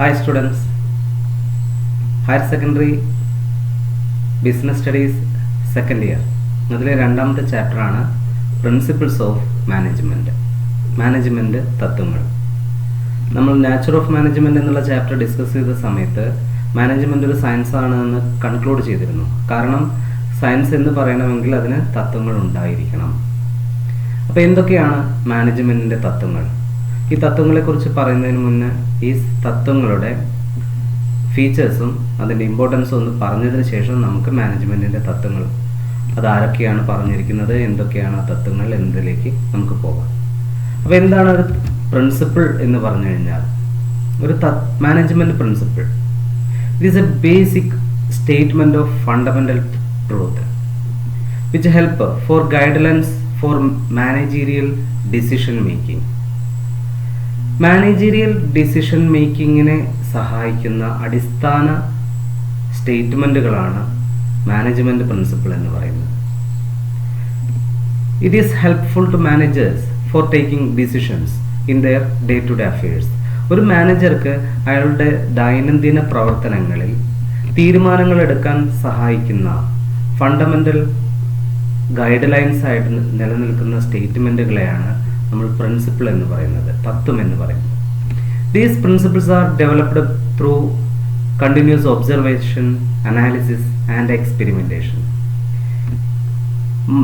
Hi students, Higher Secondary Business Studies second year. അതിലെ രണ്ടാമത്തെ ചാപ്റ്ററാണ് പ്രിൻസിപ്പിൾസ് ഓഫ് മാനേജ്മെൻറ്റ് തത്വങ്ങൾ. നമ്മൾ നാച്ചർ ഓഫ് മാനേജ്മെൻറ്റ് എന്നുള്ള ചാപ്റ്റർ ഡിസ്കസ് ചെയ്ത സമയത്ത് മാനേജ്മെൻറ്റ് ഒരു സയൻസ് ആണ് എന്ന് കൺക്ലൂഡ് ചെയ്തിരുന്നു. കാരണം സയൻസ് എന്ന് പറയണമെങ്കിൽ അതിന് തത്വങ്ങൾ ഉണ്ടായിരിക്കണം. അപ്പോൾ എന്തൊക്കെയാണ് മാനേജ്മെൻറ്റിൻ്റെ തത്വങ്ങൾ? ഈ തത്വങ്ങളെക്കുറിച്ച് പറയുന്നതിന് മുന്നേ ഈ തത്വങ്ങളുടെ ഫീച്ചേഴ്സും അതിൻ്റെ ഇമ്പോർട്ടൻസും ഒന്ന് പറഞ്ഞതിന് ശേഷം നമുക്ക് മാനേജ്മെൻറ്റിൻ്റെ തത്വങ്ങൾ അതാരൊക്കെയാണ് പറഞ്ഞിരിക്കുന്നത്, എന്തൊക്കെയാണ് ആ തത്വങ്ങൾ എന്നതിലേക്ക് നമുക്ക് പോകാം. അപ്പോൾ എന്താണ് ഒരു പ്രിൻസിപ്പിൾ എന്ന് പറഞ്ഞു കഴിഞ്ഞാൽ, ഒരു management principle it is a basic statement of fundamental truth which help for guidelines for managerial decision making. Managerial decision മേക്കിങ്ങിനെ സഹായിക്കുന്ന അടിസ്ഥാന സ്റ്റേറ്റ്മെൻറ്റുകളാണ് മാനേജ്മെൻറ്റ് പ്രിൻസിപ്പിൾ എന്ന് പറയുന്നത്. It is helpful to managers for taking decisions in their day to day affairs. ഒരു മാനേജർക്ക് അയാളുടെ ദൈനംദിന പ്രവർത്തനങ്ങളിൽ തീരുമാനങ്ങൾ എടുക്കാൻ സഹായിക്കുന്ന ഫണ്ടമെൻ്റൽ ഗൈഡ് ലൈൻസ് ആയിട്ട് നിലനിൽക്കുന്ന സ്റ്റേറ്റ്മെൻറ്റുകളെയാണ് നമ്മൾ പ്രിൻസിപ്പിൾ എന്ന് പറയുന്നത്, തത്വം എന്ന് പറയുന്നത്. These principles are developed through continuous observation, analysis and experimentation.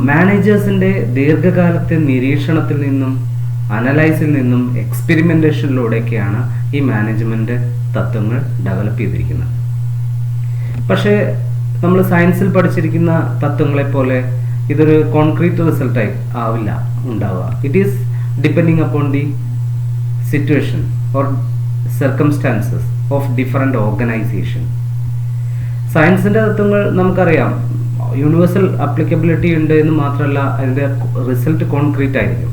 മാനേജേഴ്സിൻ്റെ ദീർഘകാലത്തെ നിരീക്ഷണത്തിൽ നിന്നും അനലൈസിൽ നിന്നും എക്സ്പെരിമെൻറ്റേഷനിലൂടെയൊക്കെയാണ് ഈ മാനേജ്മെൻറ്റ് തത്വങ്ങൾ ഡെവലപ്പ് ചെയ്തിരിക്കുന്നത്. പക്ഷേ നമ്മൾ സയൻസിൽ പഠിച്ചിരിക്കുന്ന തത്വങ്ങളെപ്പോലെ ഇതൊരു കോൺക്രീറ്റ് റിസൾട്ടായി ആവില്ല ഉണ്ടാവുക. It is depending upon the situation or circumstances of different organisation. സയൻസിൻ്റെ തത്വങ്ങൾ നമുക്കറിയാം, യൂണിവേഴ്സൽ അപ്ലിക്കബിലിറ്റി ഉണ്ട് എന്ന് മാത്രമല്ല അതിൻ്റെ റിസൾട്ട് കോൺക്രീറ്റ് ആയിരിക്കും.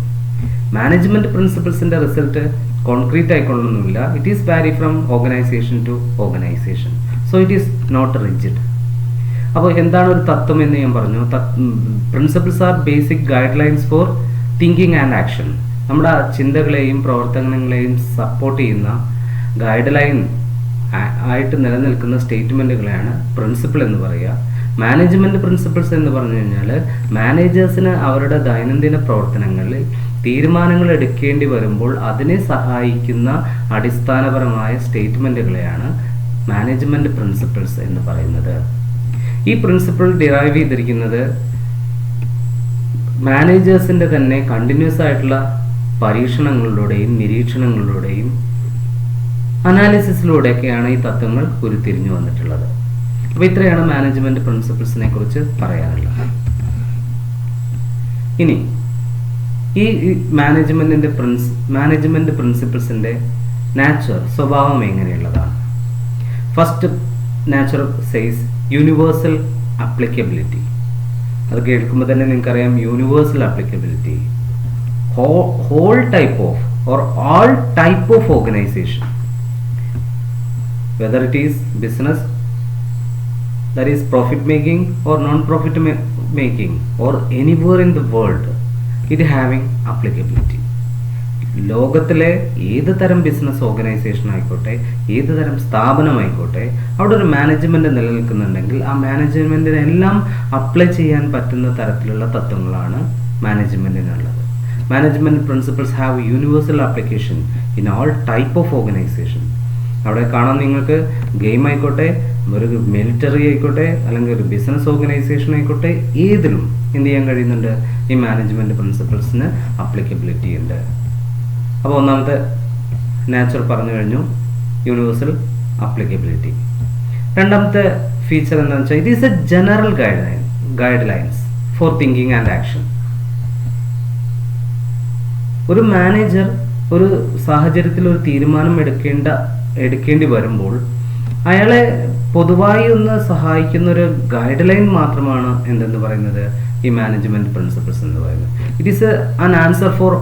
മാനേജ്മെൻറ്റ് പ്രിൻസിപ്പിൾസിൻ്റെ റിസൾട്ട് കോൺക്രീറ്റ് ആയിക്കൊള്ളണമെന്നില്ല. It is vary from organisation to organisation. So it is not rigid. അപ്പോൾ എന്താണ് ഒരു തത്വം എന്ന് ഞാൻ പറഞ്ഞു. Principles are basic guidelines for thinking and action. നമ്മുടെ ചിന്തകളെയും പ്രവർത്തനങ്ങളെയും സപ്പോർട്ട് ചെയ്യുന്ന ഗൈഡ് ലൈൻ ആയിട്ട് നിലനിൽക്കുന്ന സ്റ്റേറ്റ്മെൻറ്റുകളെയാണ് പ്രിൻസിപ്പിൾ എന്ന് പറയുക. മാനേജ്മെൻറ്റ് പ്രിൻസിപ്പിൾസ് എന്ന് പറഞ്ഞു കഴിഞ്ഞാൽ മാനേജേഴ്സിന് അവരുടെ ദൈനംദിന പ്രവർത്തനങ്ങളിൽ തീരുമാനങ്ങൾ എടുക്കേണ്ടി വരുമ്പോൾ അതിനെ സഹായിക്കുന്ന അടിസ്ഥാനപരമായ സ്റ്റേറ്റ്മെൻറ്റുകളെയാണ് മാനേജ്മെൻറ്റ് പ്രിൻസിപ്പിൾസ് എന്ന് പറയുന്നത്. ഈ പ്രിൻസിപ്പിൾ ഡിറൈവ് ചെയ്തിരിക്കുന്നത് മാനേജേഴ്സിൻ്റെ തന്നെ കണ്ടിന്യൂസ് ആയിട്ടുള്ള പരീക്ഷണങ്ങളിലൂടെയും നിരീക്ഷണങ്ങളിലൂടെയും അനാലിസിസിലൂടെയൊക്കെയാണ് ഈ തത്വങ്ങൾ ഉരുത്തിരിഞ്ഞു വന്നിട്ടുള്ളത്. അപ്പോൾ ഇത്രയാണ് മാനേജ്മെൻറ്റ് പ്രിൻസിപ്പിൾസിനെ കുറിച്ച് പറയാനുള്ളത്. ഇനി ഈ മാനേജ്മെൻറ്റ് പ്രിൻസിപ്പിൾസിൻ്റെ സ്വഭാവം എങ്ങനെയുള്ളതാണ്? First nature says universal applicability. അത് കേൾക്കുമ്പോൾ തന്നെ നിങ്ങൾക്കറിയാം, universal applicability whole type of or all type of organization, whether it is business that is profit making or non-profit making or anywhere in the world, it having applicability. ലോകത്തിലെ ഏത് തരം business organisation ആയിക്കോട്ടെ, ഏത് തരം സ്ഥാപനമായിക്കോട്ടെ, അവിടെ ഒരു management നിലനിൽക്കുന്നുണ്ടെങ്കിൽ ആ മാനേജ്മെൻറ്റിനെല്ലാം apply ചെയ്യാൻ പറ്റുന്ന തരത്തിലുള്ള തത്വങ്ങളാണ് മാനേജ്മെൻറ്റിനുള്ളത്. Management principles have universal application in all type of organisation. അവിടെ കാണാൻ നിങ്ങൾക്ക് ഗെയിം ആയിക്കോട്ടെ, ഒരു മിലിറ്ററി ആയിക്കോട്ടെ, അല്ലെങ്കിൽ ഒരു ബിസിനസ് ഓർഗനൈസേഷൻ ആയിക്കോട്ടെ, ഏതിലും എന്ത് ചെയ്യാൻ കഴിയുന്നുണ്ട്? ഈ മാനേജ്മെൻറ്റ് പ്രിൻസിപ്പിൾസിന് അപ്ലിക്കബിലിറ്റി ഉണ്ട്. അപ്പോൾ ഒന്നാമത്തെ നാച്ചർ പറഞ്ഞു കഴിഞ്ഞു, യൂണിവേഴ്സൽ അപ്ലിക്കബിലിറ്റി. രണ്ടാമത്തെ ഫീച്ചർ എന്താണെന്ന് വെച്ചാൽ it is a general guidelines for thinking and action. ഒരു മാനേജർ ഒരു സാഹചര്യത്തിൽ ഒരു തീരുമാനം എടുക്കേണ്ടി വരുമ്പോൾ അയാളെ പൊതുവായി ഒന്ന് സഹായിക്കുന്ന ഒരു ഗൈഡ് ലൈൻ മാത്രമാണ് എന്തെന്ന് പറയുന്നത് ഈ മാനേജ്മെൻറ്റ് പ്രിൻസിപ്പിൾസ് എന്ന് പറയുന്നത്. It is an answer four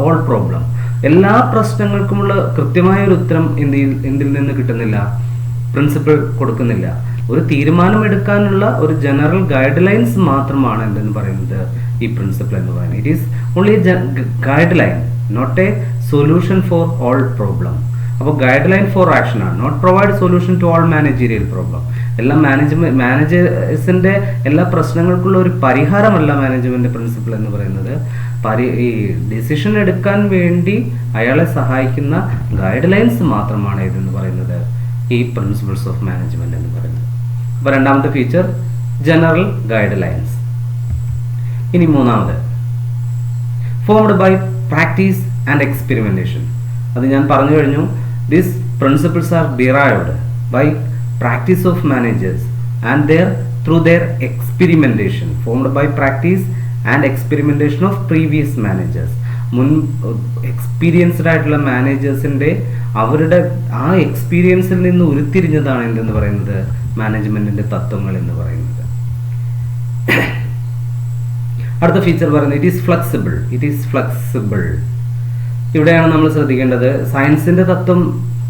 all problem. എല്ലാ പ്രശ്നങ്ങൾക്കുമുള്ള കൃത്യമായ ഒരു ഉത്തരം എന്തിൽ നിന്ന് കിട്ടുന്നില്ല? പ്രിൻസിപ്പിൾ കൊടുക്കുന്നില്ല. ഒരു തീരുമാനം എടുക്കാനുള്ള ഒരു ജനറൽ ഗൈഡ് ലൈൻസ് മാത്രമാണ് എന്തെന്ന് പറയുന്നത് ഈ പ്രിൻസിപ്പിൾ എന്ന് പറയുന്നത്. It is only a guideline, not a solution for all problem. അപ്പോൾ ഗൈഡ് ലൈൻ ഫോർ ആക്ഷൻ ആണ്. Not provide solution to all managerial problem. എല്ലാ മാനേജേഴ്സിന്റെ എല്ലാ പ്രശ്നങ്ങൾക്കുള്ള ഒരു പരിഹാരമല്ല മാനേജ്മെന്റ് പ്രിൻസിപ്പിൾ എന്ന് പറയുന്നത്. ഈ ഡിസിഷൻ എടുക്കാൻ വേണ്ടി അയാളെ സഹായിക്കുന്ന ഗൈഡ് ലൈൻസ് മാത്രമാണ് ഇതെന്ന് പറയുന്നത് ഈ പ്രിൻസിപ്പിൾസ് ഓഫ് മാനേജ്മെന്റ് എന്ന് പറയുന്നത്. അപ്പോൾ രണ്ടാമത്തെ ഫീച്ചർ ജനറൽ ഗൈഡ് ലൈൻസ്. ഇനി മൂന്നാമത് formed by practice and experimentation. അത് ഞാൻ പറഞ്ഞു കഴിഞ്ഞു. These principles are derived by practice of managers and through their experimentation, formed by practice and experimentation of previous managers. മുൻ എക്സ്പീരിയൻസ്ഡ് ആയിട്ടുള്ള മാനേജേഴ്സിന്റെ അവരുടെ ആ എക്സ്പീരിയൻസിൽ നിന്ന് ഉരുത്തിരിഞ്ഞതാണ് എന്തെന്ന് പറയുന്നത് മാനേജ്മെന്റിന്റെ തത്വങ്ങൾ എന്ന് പറയുന്നത്. അടുത്ത ഫീച്ചർ പറയുന്നത് it is flexible. It is flexible. ഇവിടെയാണ് നമ്മൾ ശ്രദ്ധിക്കേണ്ടത്. സയൻസിന്റെ തത്വം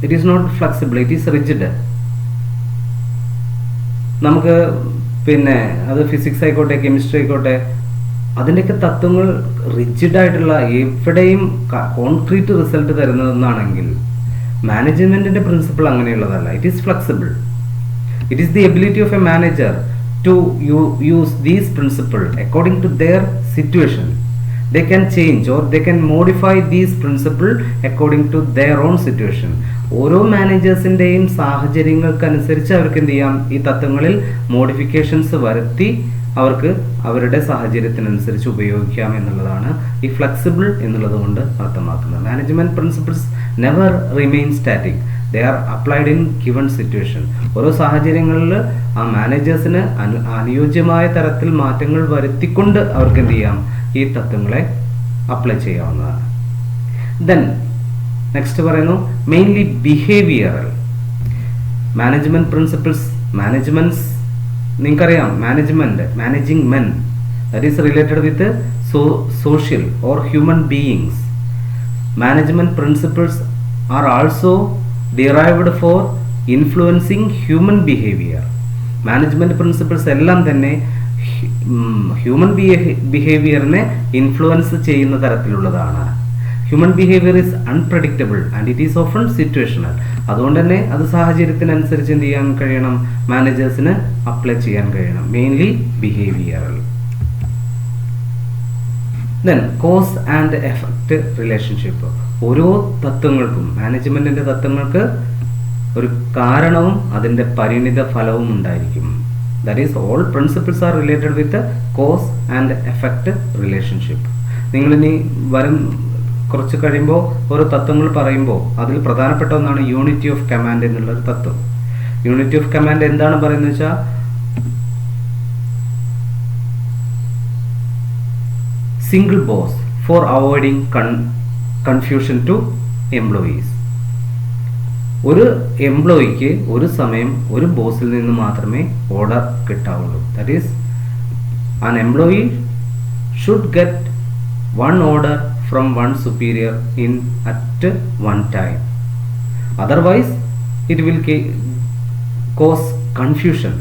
it is not flexible, it is rigid. നമുക്ക് പിന്നെ അത് ഫിസിക്സ് ആയിക്കോട്ടെ കെമിസ്ട്രി ആയിക്കോട്ടെ അതിൻ്റെയൊക്കെ തത്വങ്ങൾ റിജിഡായിട്ടുള്ള എവിടെയും കോൺക്രീറ്റ് റിസൾട്ട് തരുന്നതെന്നാണെങ്കിൽ മാനേജ്മെന്റിന്റെ പ്രിൻസിപ്പിൾ അങ്ങനെയുള്ളതല്ല. It is flexible. It is the ability of a manager to use these principles according to their situation. They can change or they can modify these principles according to their own situation. ഓരോ മാനേജേഴ്സിന്റെയും സാഹചര്യങ്ങൾക്കനുസരിച്ച് അവർക്ക് എന്ത് ചെയ്യാം, ഈ തത്വങ്ങളിൽ modifications വരുത്തി അവർക്ക് അവരുടെ സാഹചര്യത്തിനനുസരിച്ച് ഉപയോഗിക്കാം എന്നുള്ളതാണ് ഈ ഫ്ലെക്സിബിൾ എന്നുള്ളത് കൊണ്ട് അർത്ഥമാക്കുന്നത്. Management principles never remain static. They are applied in given situation. ഓരോ സാഹചര്യങ്ങളിൽ ആ മാനേജേഴ്സിന് അനുയോജ്യമായ തരത്തിൽ മാറ്റങ്ങൾ വരുത്തിക്കൊണ്ട് അവർക്ക് എന്ത് ചെയ്യാം, ഈ തത്വങ്ങളെ അപ്ലൈ ചെയ്യാവുന്നതാണ്. ദെൻ നെക്സ്റ്റ് പറയുന്നു mainly behavioural management principles. Managements നിങ്ങൾക്കറിയാം, managing men that is related with social or human beings. Management principles are also derived for influencing human behavior. Management principles എല്ലാം തന്നെ ഹ്യൂമൻ ബിഹേവിയറിനെ ഇൻഫ്ലുവൻസ് ചെയ്യുന്ന തരത്തിലുള്ളതാണ്. Human behaviour is unpredictable and it is often situational. അതുകൊണ്ട് തന്നെ അത് സാഹചര്യത്തിനനുസരിച്ച് എന്ത് ചെയ്യാൻ കഴിയണം, മാനേജേഴ്സിന് അപ്ലൈ ചെയ്യാൻ കഴിയണം. Mainly behavioural. Then cos and effect relationship. ഓരോ തത്വങ്ങൾക്കും, മാനേജ്മെന്റിന്റെ തത്വങ്ങൾക്ക് ഒരു കാരണവും അതിന്റെ പരിണിത ഫലവും ഉണ്ടായിരിക്കും. That is all principles are related with cause and effect relationship. നിങ്ങളിനി കുറച്ച് കഴിയുമ്പോൾ ഓരോ തത്വങ്ങൾ പറയുമ്പോൾ അതിൽ പ്രധാനപ്പെട്ട ഒന്നാണ് യൂണിറ്റി ഓഫ് കമാൻഡ് എന്നുള്ളൊരു തത്വം. യൂണിറ്റി ഓഫ് കമാൻഡ് എന്താണ് പറയുന്നത് വെച്ചാൽ single boss for avoiding confusion to employees. ഒരു എംപ്ലോയിക്ക് ഒരു സമയം ഒരു ബോസിൽ നിന്ന് മാത്രമേ ഓർഡർ കിട്ടാവുള്ളൂ. That is an employee should get one order from one superior in at one time. Otherwise it will cause confusion.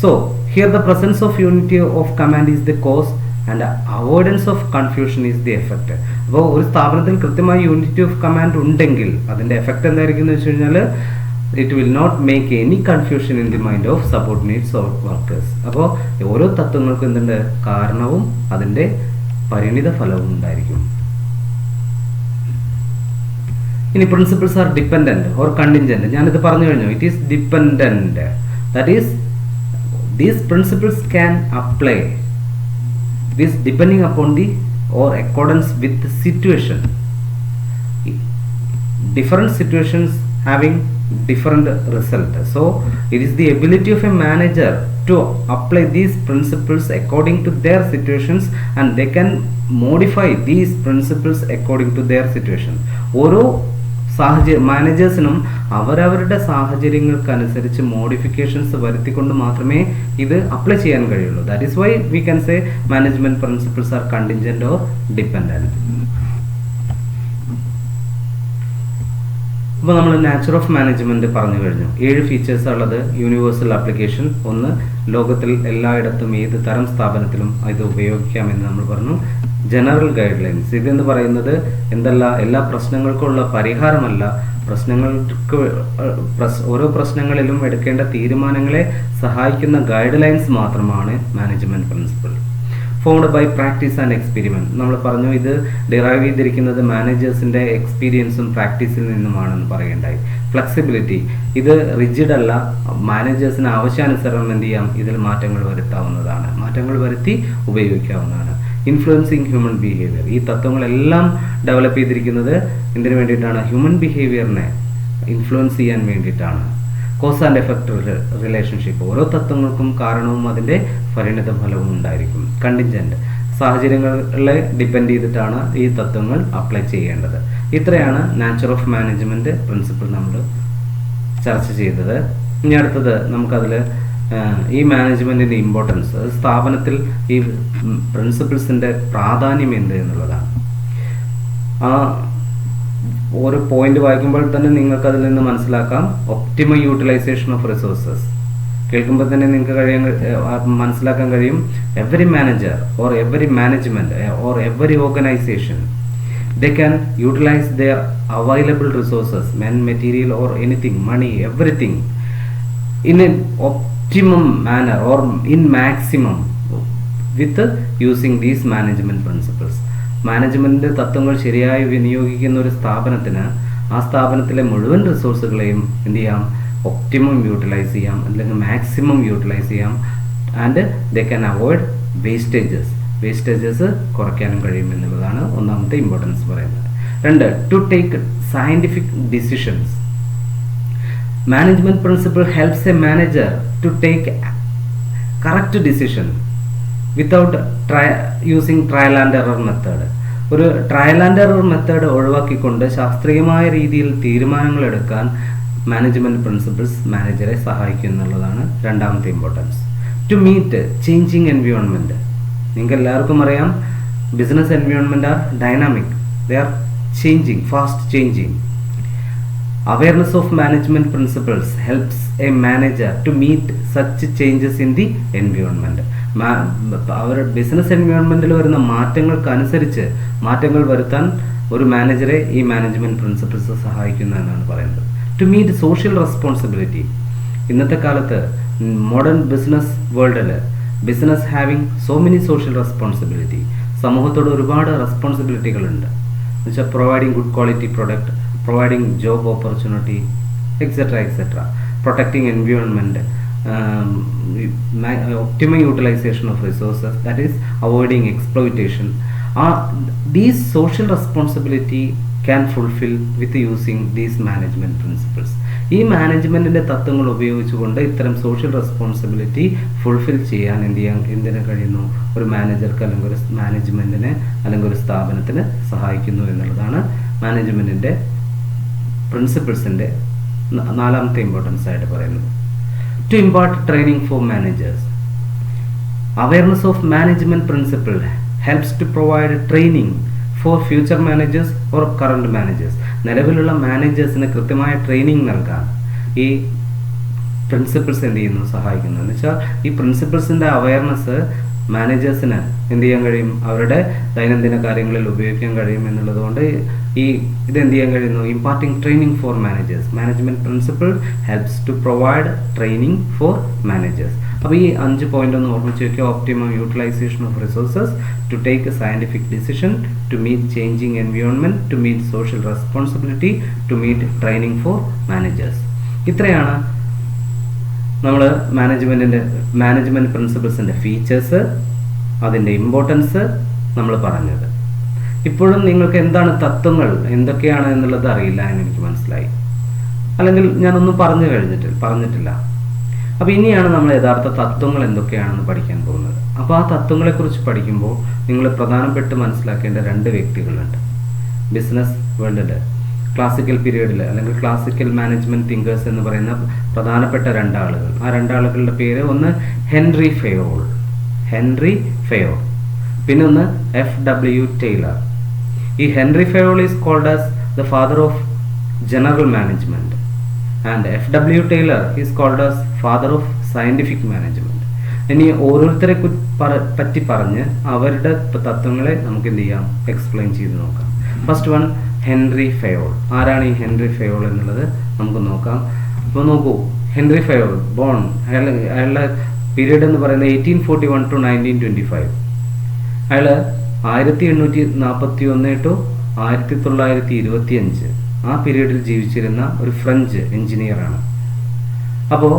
So here the presence of unity of command is the cause and avoidance of confusion is the effect. അപ്പോൾ ഒരു സ്ഥാപനത്തിൽ കൃത്യമായി unity of command ഉണ്ടെങ്കിൽ അതിന്റെ effect എന്തായിരിക്കും എന്ന് വെച്ച് കഴിഞ്ഞാൽ it will not make any confusion in the mind of subordinates or workers. അപ്പോൾ ഓരോ തത്വങ്ങൾക്കും എന്തുണ്ട്, കാരണവും അതിന്റെ പരിണിത ഫലവും ഉണ്ടായിരിക്കും. ഇനി principles are dependent or contingent. ഞാനിത് പറഞ്ഞു കഴിഞ്ഞു. It is dependent. That is these principles can apply this depending upon the or accordance with the situation. Different situations having different result. So it is the ability of a manager to apply these principles according to their situations and they can modify these principles according to their situation. ഓരോ മാനേജേഴ്സിനും അവരവരുടെ സാഹചര്യങ്ങൾക്കനുസരിച്ച് modifications വരുത്തിക്കൊണ്ട് മാത്രമേ ഇത് apply ചെയ്യാൻ കഴിയുള്ളൂ. That is why we can say management principles are contingent or dependent. അപ്പോൾ നമ്മൾ nature of management പറഞ്ഞു കഴിഞ്ഞു. 7 ഫീച്ചേഴ്സ് ഉള്ളത്. യൂണിവേഴ്സൽ ആപ്ലിക്കേഷൻ, ഒന്ന് ലോകത്തിൽ എല്ലായിടത്തും ഏത് തരം സ്ഥാപനത്തിലും ഇത് ഉപയോഗിക്കാമെന്ന് നമ്മൾ പറഞ്ഞു. ജനറൽ ഗൈഡ് ലൈൻസ്, ഇതെന്ന് പറയുന്നത് എന്തല്ല, എല്ലാ പ്രശ്നങ്ങൾക്കുള്ള പരിഹാരമല്ല, പ്രശ്നങ്ങൾക്ക് ഓരോ പ്രശ്നങ്ങളിലും എടുക്കേണ്ട തീരുമാനങ്ങളെ സഹായിക്കുന്ന ഗൈഡ് ലൈൻസ് മാത്രമാണ് management principle. Formed by practice and experiment, നമ്മൾ പറഞ്ഞു ഇത് ഡിറൈവ് ചെയ്തിരിക്കുന്നത് മാനേജേഴ്സിന്റെ എക്സ്പീരിയൻസും പ്രാക്ടീസിൽ നിന്നുമാണെന്ന് പറയേണ്ടായി. ഫ്ലെക്സിബിലിറ്റി, ഇത് റിജിഡ് അല്ല, മാനേജേഴ്സിന് ആവശ്യാനുസരണം എന്ത് ചെയ്യാം, ഇതിൽ മാറ്റങ്ങൾ വരുത്താവുന്നതാണ്, മാറ്റങ്ങൾ വരുത്തി ഉപയോഗിക്കാവുന്നതാണ്. ഇൻഫ്ലുവൻസിങ് ഹ്യൂമൻ ബിഹേവിയർ, ഈ തത്വങ്ങളെല്ലാം ഡെവലപ്പ് ചെയ്തിരിക്കുന്നത് എന്തിനു വേണ്ടിയിട്ടാണ്, ഹ്യൂമൻ ബിഹേവിയറിനെ ഇൻഫ്ലുവൻസ് ചെയ്യാൻ വേണ്ടിയിട്ടാണ്. കോസ് ആൻഡ് എഫക്റ്റ് റിലേഷൻഷിപ്പ്, ഓരോ തത്വങ്ങൾക്കും കാരണവും അതിൻ്റെ പരിണിത ഫലവും ഉണ്ടായിരിക്കും. കണ്ടിൻജന്റ്, സാഹചര്യങ്ങളെ ഡിപ്പെൻഡ് ചെയ്തിട്ടാണ് ഈ തത്വങ്ങൾ അപ്ലൈ ചെയ്യേണ്ടത്. ഇത്രയാണ് നാച്ചർ ഓഫ് മാനേജ്മെന്റ് പ്രിൻസിപ്പിൾ നമ്മൾ ചർച്ച ചെയ്തത്. ഇനി അടുത്തത് നമുക്കതിൽ ഈ മാനേജ്മെന്റിന്റെ ഇമ്പോർട്ടൻസ്, സ്ഥാപനത്തിൽ ഈ പ്രിൻസിപ്പിൾസിന്റെ പ്രാധാന്യം എന്ത് എന്നുള്ളതാണ്. ആ ഓരോ പോയിന്റ് വായിക്കുമ്പോൾ തന്നെ നിങ്ങൾക്ക് അതിൽ നിന്ന് മനസ്സിലാക്കാം. ഒപ്റ്റിമം യൂട്ടിലൈസേഷൻ ഓഫ് റിസോഴ്സസ് കേൾക്കുമ്പോൾ തന്നെ നിങ്ങൾക്ക് മനസ്സിലാക്കാൻ കഴിയും. Every manager or every management or every organisation they can utilize their available resources, men, material or anything, money, everything in an optimum manner or in maximum with using these management principles. Management തത്വങ്ങൾ ശരിയായി വിനിയോഗിക്കുന്ന ഒരു സ്ഥാപനത്തിന് ആ സ്ഥാപനത്തിലെ മുഴുവൻ റിസോഴ്സുകളെയും എന്ത് ചെയ്യാം, optimum utilise ചെയ്യാം, അല്ലെങ്കിൽ മാക്സിമം യൂട്ടിലൈസ് ചെയ്യാം. And they can avoid wastages കുറയ്ക്കാനും കഴിയും എന്നുള്ളതാണ് ഒന്നാമത്തെ ഇമ്പോർട്ടൻസ് പറയുന്നത്. 2, to take scientific decisions. Management principle helps a manager to take correct decision without using trial and error method. ഒരു ട്രയൽ ആൻഡ് എറർ മെത്തേഡ് ഒഴിവാക്കിക്കൊണ്ട് ശാസ്ത്രീയമായ രീതിയിൽ തീരുമാനങ്ങൾ എടുക്കാൻ മാനേജ്മെന്റ് പ്രിൻസിപ്പിൾസ് മാനേജറെ സഹായിക്കും എന്നുള്ളതാണ് രണ്ടാമത്തെ importance. To meet changing environment, നിങ്ങൾക്ക് എല്ലാവർക്കും അറിയാം business environment are dynamic, they are changing, fast changing. Awareness of management principles helps a manager to meet such changes in the environment. അവരുടെ ബിസിനസ് എൻവയോൺമെന്റിൽ വരുന്ന മാറ്റങ്ങൾക്കനുസരിച്ച് മാറ്റങ്ങൾ വരുത്താൻ ഒരു മാനേജറെ ഈ മാനേജ്മെന്റ് പ്രിൻസിപ്പിൾസ് സഹായിക്കുന്നു എന്നാണ് പറയുന്നത്. ടു മീറ്റ് സോഷ്യൽ റെസ്പോൺസിബിലിറ്റി, ഇന്നത്തെ കാലത്ത് മോഡേൺ ബിസിനസ് വേൾഡിൽ business having so many social responsibility, സമൂഹത്തോട് ഒരുപാട് റെസ്പോൺസിബിലിറ്റികളുണ്ട്. എന്നുവെച്ചാൽ providing good quality product, providing job opportunity, etc., protecting environment, optimum utilization of resources, that is avoiding exploitation. These social responsibility can fulfill with using these management principles. ഈ മാനേജ്മെന്റിന്റെ തത്വങ്ങൾ ഉപയോഗിച്ചുകൊണ്ട് ഇത്തരം social responsibility fulfil ചെയ്യാൻ എന്തിനു കഴിയുന്നു, ഒരു മാനേജർക്ക് അല്ലെങ്കിൽ ഒരു മാനേജ്മെന്റിന് അല്ലെങ്കിൽ ഒരു സ്ഥാപനത്തിന് സഹായിക്കുന്നു എന്നുള്ളതാണ് മാനേജ്മെന്റിന്റെ പ്രിൻസിപ്പിൾസിന്റെ നാലാമത്തെ ഇമ്പോർട്ടൻസ് ആയിട്ട് പറയുന്നത്. To impart training for managers. Awareness of management principle helps to provide training for future managers or current managers. നിലവിലുള്ള മാനേജേഴ്സിന് കൃത്യമായ ട്രെയിനിങ് നൽകാൻ ഈ പ്രിൻസിപ്പിൾസ് എന്ത് ചെയ്യുന്നു, സഹായിക്കുന്നു. എന്ന് വെച്ചാൽ ഈ പ്രിൻസിപ്പിൾസിന്റെ അവയർനെസ് മാനേജേഴ്സിന് എന്ത് ചെയ്യാൻ കഴിയും, അവരുടെ ദൈനംദിന കാര്യങ്ങളിൽ ഉപയോഗിക്കാൻ കഴിയും എന്നുള്ളത് കൊണ്ട് ഇതെന്ത് ചെയ്യാൻ കഴിയുന്നു, imparting training for managers. Management principle helps to provide training for managers. അപ്പോൾ ഈ 5 പോയിന്റ് ഒന്ന് ഓർമ്മിച്ച് വയ്ക്കുക. Optimum utilisation of resources, to take a scientific decision, to meet changing environment, to meet social responsibility, to meet training for managers. ഇത്രയാണ് നമ്മൾ management പ്രിൻസിപ്പിൾസിന്റെ features, അതിൻ്റെ importance നമ്മൾ പറഞ്ഞത്. ഇപ്പോഴും നിങ്ങൾക്ക് എന്താണ് തത്വങ്ങൾ എന്തൊക്കെയാണ് എന്നുള്ളത് അറിയില്ല എന്ന് എനിക്ക് മനസ്സിലായി, അല്ലെങ്കിൽ ഞാനൊന്നും പറഞ്ഞിട്ടില്ല. അപ്പോൾ ഇനിയാണ് നമ്മൾ യഥാർത്ഥ തത്വങ്ങൾ എന്തൊക്കെയാണെന്ന് പഠിക്കാൻ പോകുന്നത്. അപ്പോൾ ആ തത്വങ്ങളെക്കുറിച്ച് പഠിക്കുമ്പോൾ നിങ്ങൾ പ്രധാനപ്പെട്ട് മനസ്സിലാക്കേണ്ട 2 വ്യക്തികളുണ്ട്. ബിസിനസ് വേൾഡിൽ ക്ലാസിക്കൽ പീരീഡിൽ അല്ലെങ്കിൽ ക്ലാസിക്കൽ മാനേജ്മെന്റ് തിങ്കേഴ്സ് എന്ന് പറയുന്ന പ്രധാനപ്പെട്ട 2 ആളുകൾ. ആ 2 ആളുകളുടെ പേര്, ഒന്ന് ഹെൻറി ഫെയോൾ, പിന്നെ ഒന്ന് FW ടൈലർ. ഈ Henri Fayol is called as the father of general management. And F.W. Taylor is called as father of scientific management. ഇനി ഓരോരുത്തരെ പറ്റി പറഞ്ഞ് അവരുടെ തത്വങ്ങളെ നമുക്ക് എന്ത് ചെയ്യാം, എക്സ്പ്ലെയിൻ ചെയ്ത് നോക്കാം. First one, Henry Fayol. ആരാണ് ഈ ഹെൻറി ഫയോൾ എന്നുള്ളത് നമുക്ക് നോക്കാം. അപ്പോൾ നോക്കൂ, ഹെൻറി ഫയോൾ ബോൺ, അയാളുടെ പീരീഡ് എന്ന് പറയുന്നത് 1841 to 1925. അയാൾ 1841 to 1925 ആ പീരീഡിൽ ജീവിച്ചിരുന്ന ഒരു ഫ്രഞ്ച് എഞ്ചിനീയറാണ്. അപ്പോൾ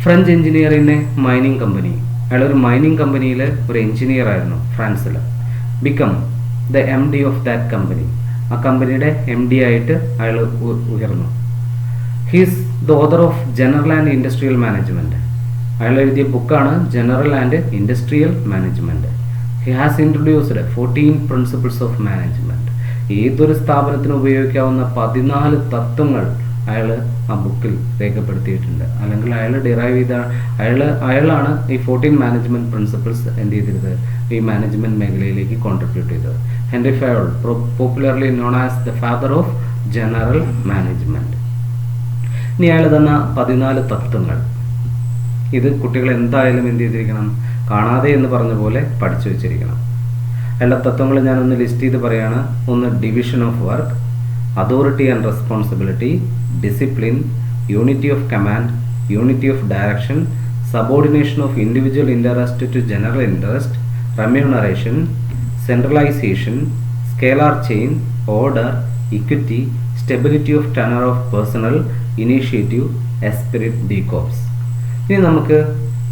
ഫ്രഞ്ച് എഞ്ചിനീയറിനെ മൈനിങ് കമ്പനി, അയാളൊരു മൈനിങ് കമ്പനിയിൽ ഒരു എഞ്ചിനീയർ ആയിരുന്നു ഫ്രാൻസിൽ. Become the MD of that company. ആ കമ്പനിയുടെ MD ആയിട്ട് അയാൾ ഉയർന്നു. He's the author of general and industrial management. അയാൾ എഴുതിയ ബുക്കാണ് general and industrial management. He has introduced 14 principles of management. ഏതൊരു സ്ഥാപനത്തിന് ഉപയോഗിക്കാവുന്ന 14 തത്വങ്ങൾ അയാൾ ആ ബുക്കിൽ രേഖപ്പെടുത്തിയിട്ടുണ്ട്. അല്ലെങ്കിൽ അയാൾ ഡിറൈവ് ചെയ്ത അയാളാണ് ഈ 14 മാനേജ്മെൻറ്റ് പ്രിൻസിപ്പിൾസ് എന്ത് ചെയ്തിരുന്നത്, ഈ മാനേജ്മെൻറ്റ് മേഖലയിലേക്ക് കോൺട്രിബ്യൂട്ട് ചെയ്തത്. Henry Fayol, popularly known as the father of general management. ഇനി അയാൾ തന്ന 14 തത്വങ്ങൾ, ഇത് കുട്ടികൾ എന്തായാലും എന്ത് ചെയ്തിരിക്കണം, കാണാതെ എന്ന് പറഞ്ഞ പോലെ പഠിച്ചു വെച്ചിരിക്കണം. അയാളുടെ തത്വങ്ങൾ ഞാനൊന്ന് ലിസ്റ്റ് ചെയ്ത് പറയാണ്. ഒന്ന്, division of work, authority and responsibility, discipline, unity of command, unity of direction, subordination of individual interest to general interest, remuneration, centralisation, scalar chain, order, equity, stability of tenure of personnel, initiative, esprit, de corps. ഇനി നമുക്ക്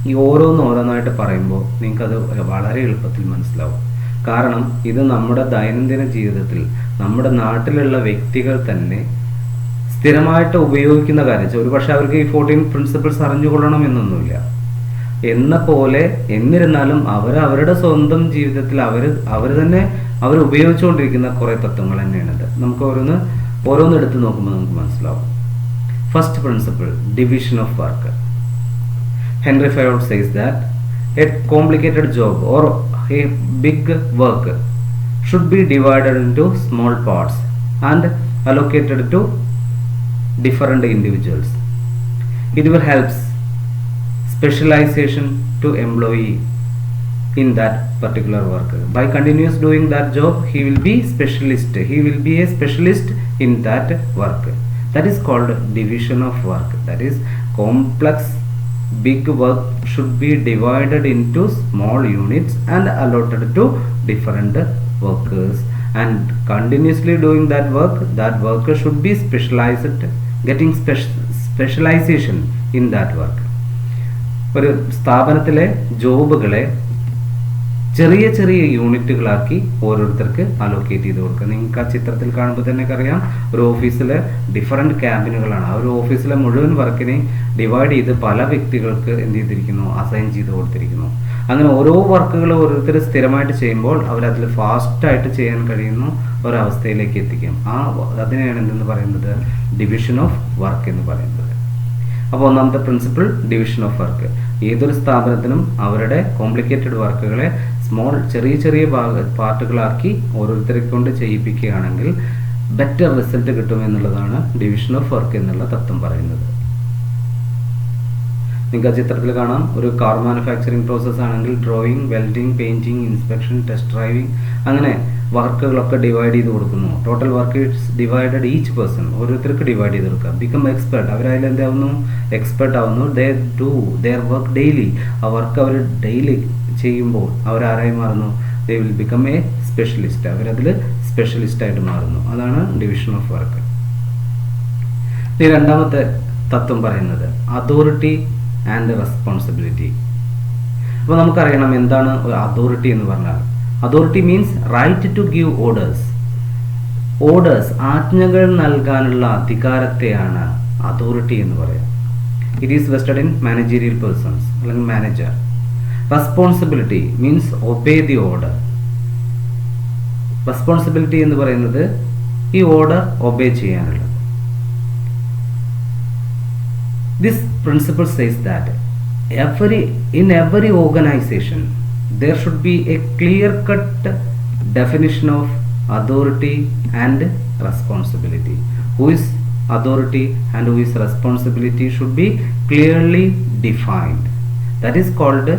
ഈ ഓരോന്നായിട്ട് പറയുമ്പോൾ നിങ്ങൾക്കത് വളരെ എളുപ്പത്തിൽ മനസ്സിലാവും. കാരണം ഇത് നമ്മുടെ ദൈനംദിന ജീവിതത്തിൽ നമ്മുടെ നാട്ടിലുള്ള വ്യക്തികൾ തന്നെ സ്ഥിരമായിട്ട് ഉപയോഗിക്കുന്ന കാര്യം. ഒരു പക്ഷെ അവർക്ക് ഈ 14 പ്രിൻസിപ്പിൾസ് അറിഞ്ഞുകൊള്ളണം എന്നൊന്നുമില്ല. എന്ന പോലെ എന്നിരുന്നാലും അവരുടെ സ്വന്തം ജീവിതത്തിൽ അവർ തന്നെ ഉപയോഗിച്ചുകൊണ്ടിരിക്കുന്ന കുറേ തത്വങ്ങൾ തന്നെയാണിത്. നമുക്ക് ഓരോന്ന് എടുത്ത് നോക്കുമ്പോൾ നമുക്ക് മനസ്സിലാവും. First principle, division of work. Henry Fayol says that a complicated job or a big work should be divided into small parts and allocated to different individuals. It will help specialization to employee in that particular work. By continuous doing that job, he will be a specialist in that work. That is called division of work. That is, complex big work should be divided into small units and allotted to different workers, and continuously doing that worker should be getting specialization in that work. ഒരു സ്ഥാപനത്തിലെ ജോബുകളെ ചെറിയ ചെറിയ യൂണിറ്റുകളാക്കി ഓരോരുത്തർക്ക് allocate ചെയ്ത് കൊടുക്കുക. നിങ്ങൾക്ക് ആ ചിത്രത്തിൽ കാണുമ്പോൾ തന്നെ അറിയാം, ഒരു ഓഫീസിലെ ഡിഫറെൻറ്റ് ക്യാബിനുകളാണ്. ആ ഒരു ഓഫീസിലെ മുഴുവൻ വർക്കിനെ ഡിവൈഡ് ചെയ്ത് പല വ്യക്തികൾക്ക് എന്ത് ചെയ്തിരിക്കുന്നു, അസൈൻ ചെയ്ത് കൊടുത്തിരിക്കുന്നു. അങ്ങനെ ഓരോ വർക്കുകൾ ഓരോരുത്തർ സ്ഥിരമായിട്ട് ചെയ്യുമ്പോൾ അവരതിൽ ഫാസ്റ്റായിട്ട് ചെയ്യാൻ കഴിയുന്ന ഒരവസ്ഥയിലേക്ക് എത്തിക്കും. അതിനെയാണ് എന്തെന്ന് പറയുന്നത്, ഡിവിഷൻ ഓഫ് വർക്ക് എന്ന് പറയുന്നത്. അപ്പോൾ ഒന്നാമത്തെ പ്രിൻസിപ്പിൾ, ഡിവിഷൻ ഓഫ് വർക്ക്. ഏതൊരു സ്ഥാപനത്തിനും അവരുടെ കോംപ്ലിക്കേറ്റഡ് വർക്കുകളെ ചെറിയ പാർട്ടുകളാക്കി ഓരോരുത്തരെ കൊണ്ട് ചെയ്യിപ്പിക്കുകയാണെങ്കിൽ ബെറ്റർ റിസൾട്ട് കിട്ടുമെന്നുള്ളതാണ് ഡിവിഷൻ ഓഫ് വർക്ക് എന്നുള്ള തത്വം പറയുന്നത്. നിങ്ങൾക്ക് ആ ചിത്രത്തിൽ കാണാം, ഒരു കാർ മാനുഫാക്ചറിങ് പ്രോസസ്സ് ആണെങ്കിൽ drawing, welding, painting, inspection, test driving, അങ്ങനെ വർക്കുകളൊക്കെ ഡിവൈഡ് ചെയ്ത് കൊടുക്കുന്നു. Total work it's divided each person, ഓരോരുത്തർക്ക് ഡിവൈഡ് ചെയ്ത് കൊടുക്കുക. ബിക്കം എക്സ്പെർട്ട്, അവരതിൽ എന്താവുന്നു, എക്സ്പെർട്ട് ആവുന്നു. They do their work daily, ആ വർക്ക് അവർ ഡെയിലി ചെയ്യുമ്പോൾ അവരാരായി മാറുന്നു, they will become a specialist, അവരതിൽ സ്പെഷ്യലിസ്റ്റായിട്ട് മാറുന്നു. അതാണ് ഡിവിഷൻ ഓഫ് വർക്ക്. ഈ രണ്ടാമത്തെ തത്വം പറയുന്നത് അതോറിറ്റി ആൻഡ് റെസ്പോൺസിബിലിറ്റി. അപ്പോൾ നമുക്കറിയണം എന്താണ് അതോറിറ്റി എന്ന് പറഞ്ഞാൽ. Authority means right to give orders, ആജ്ഞകൾ നൽകാനുള്ള അധികാരത്തെയാണ് അതോറിറ്റി എന്ന് പറയാം. It is vested in managerial persons അല്ലെങ്കിൽ manager. Responsibility means obey the order. Responsibility എന്ന് പറയുന്നത് ഈ ഓർഡർ ഒബേ ചെയ്യാനുള്ളത്. This principle says that in every organization there should be a clear-cut definition of authority and responsibility. Who is authority and who is responsibility should be clearly defined. That is called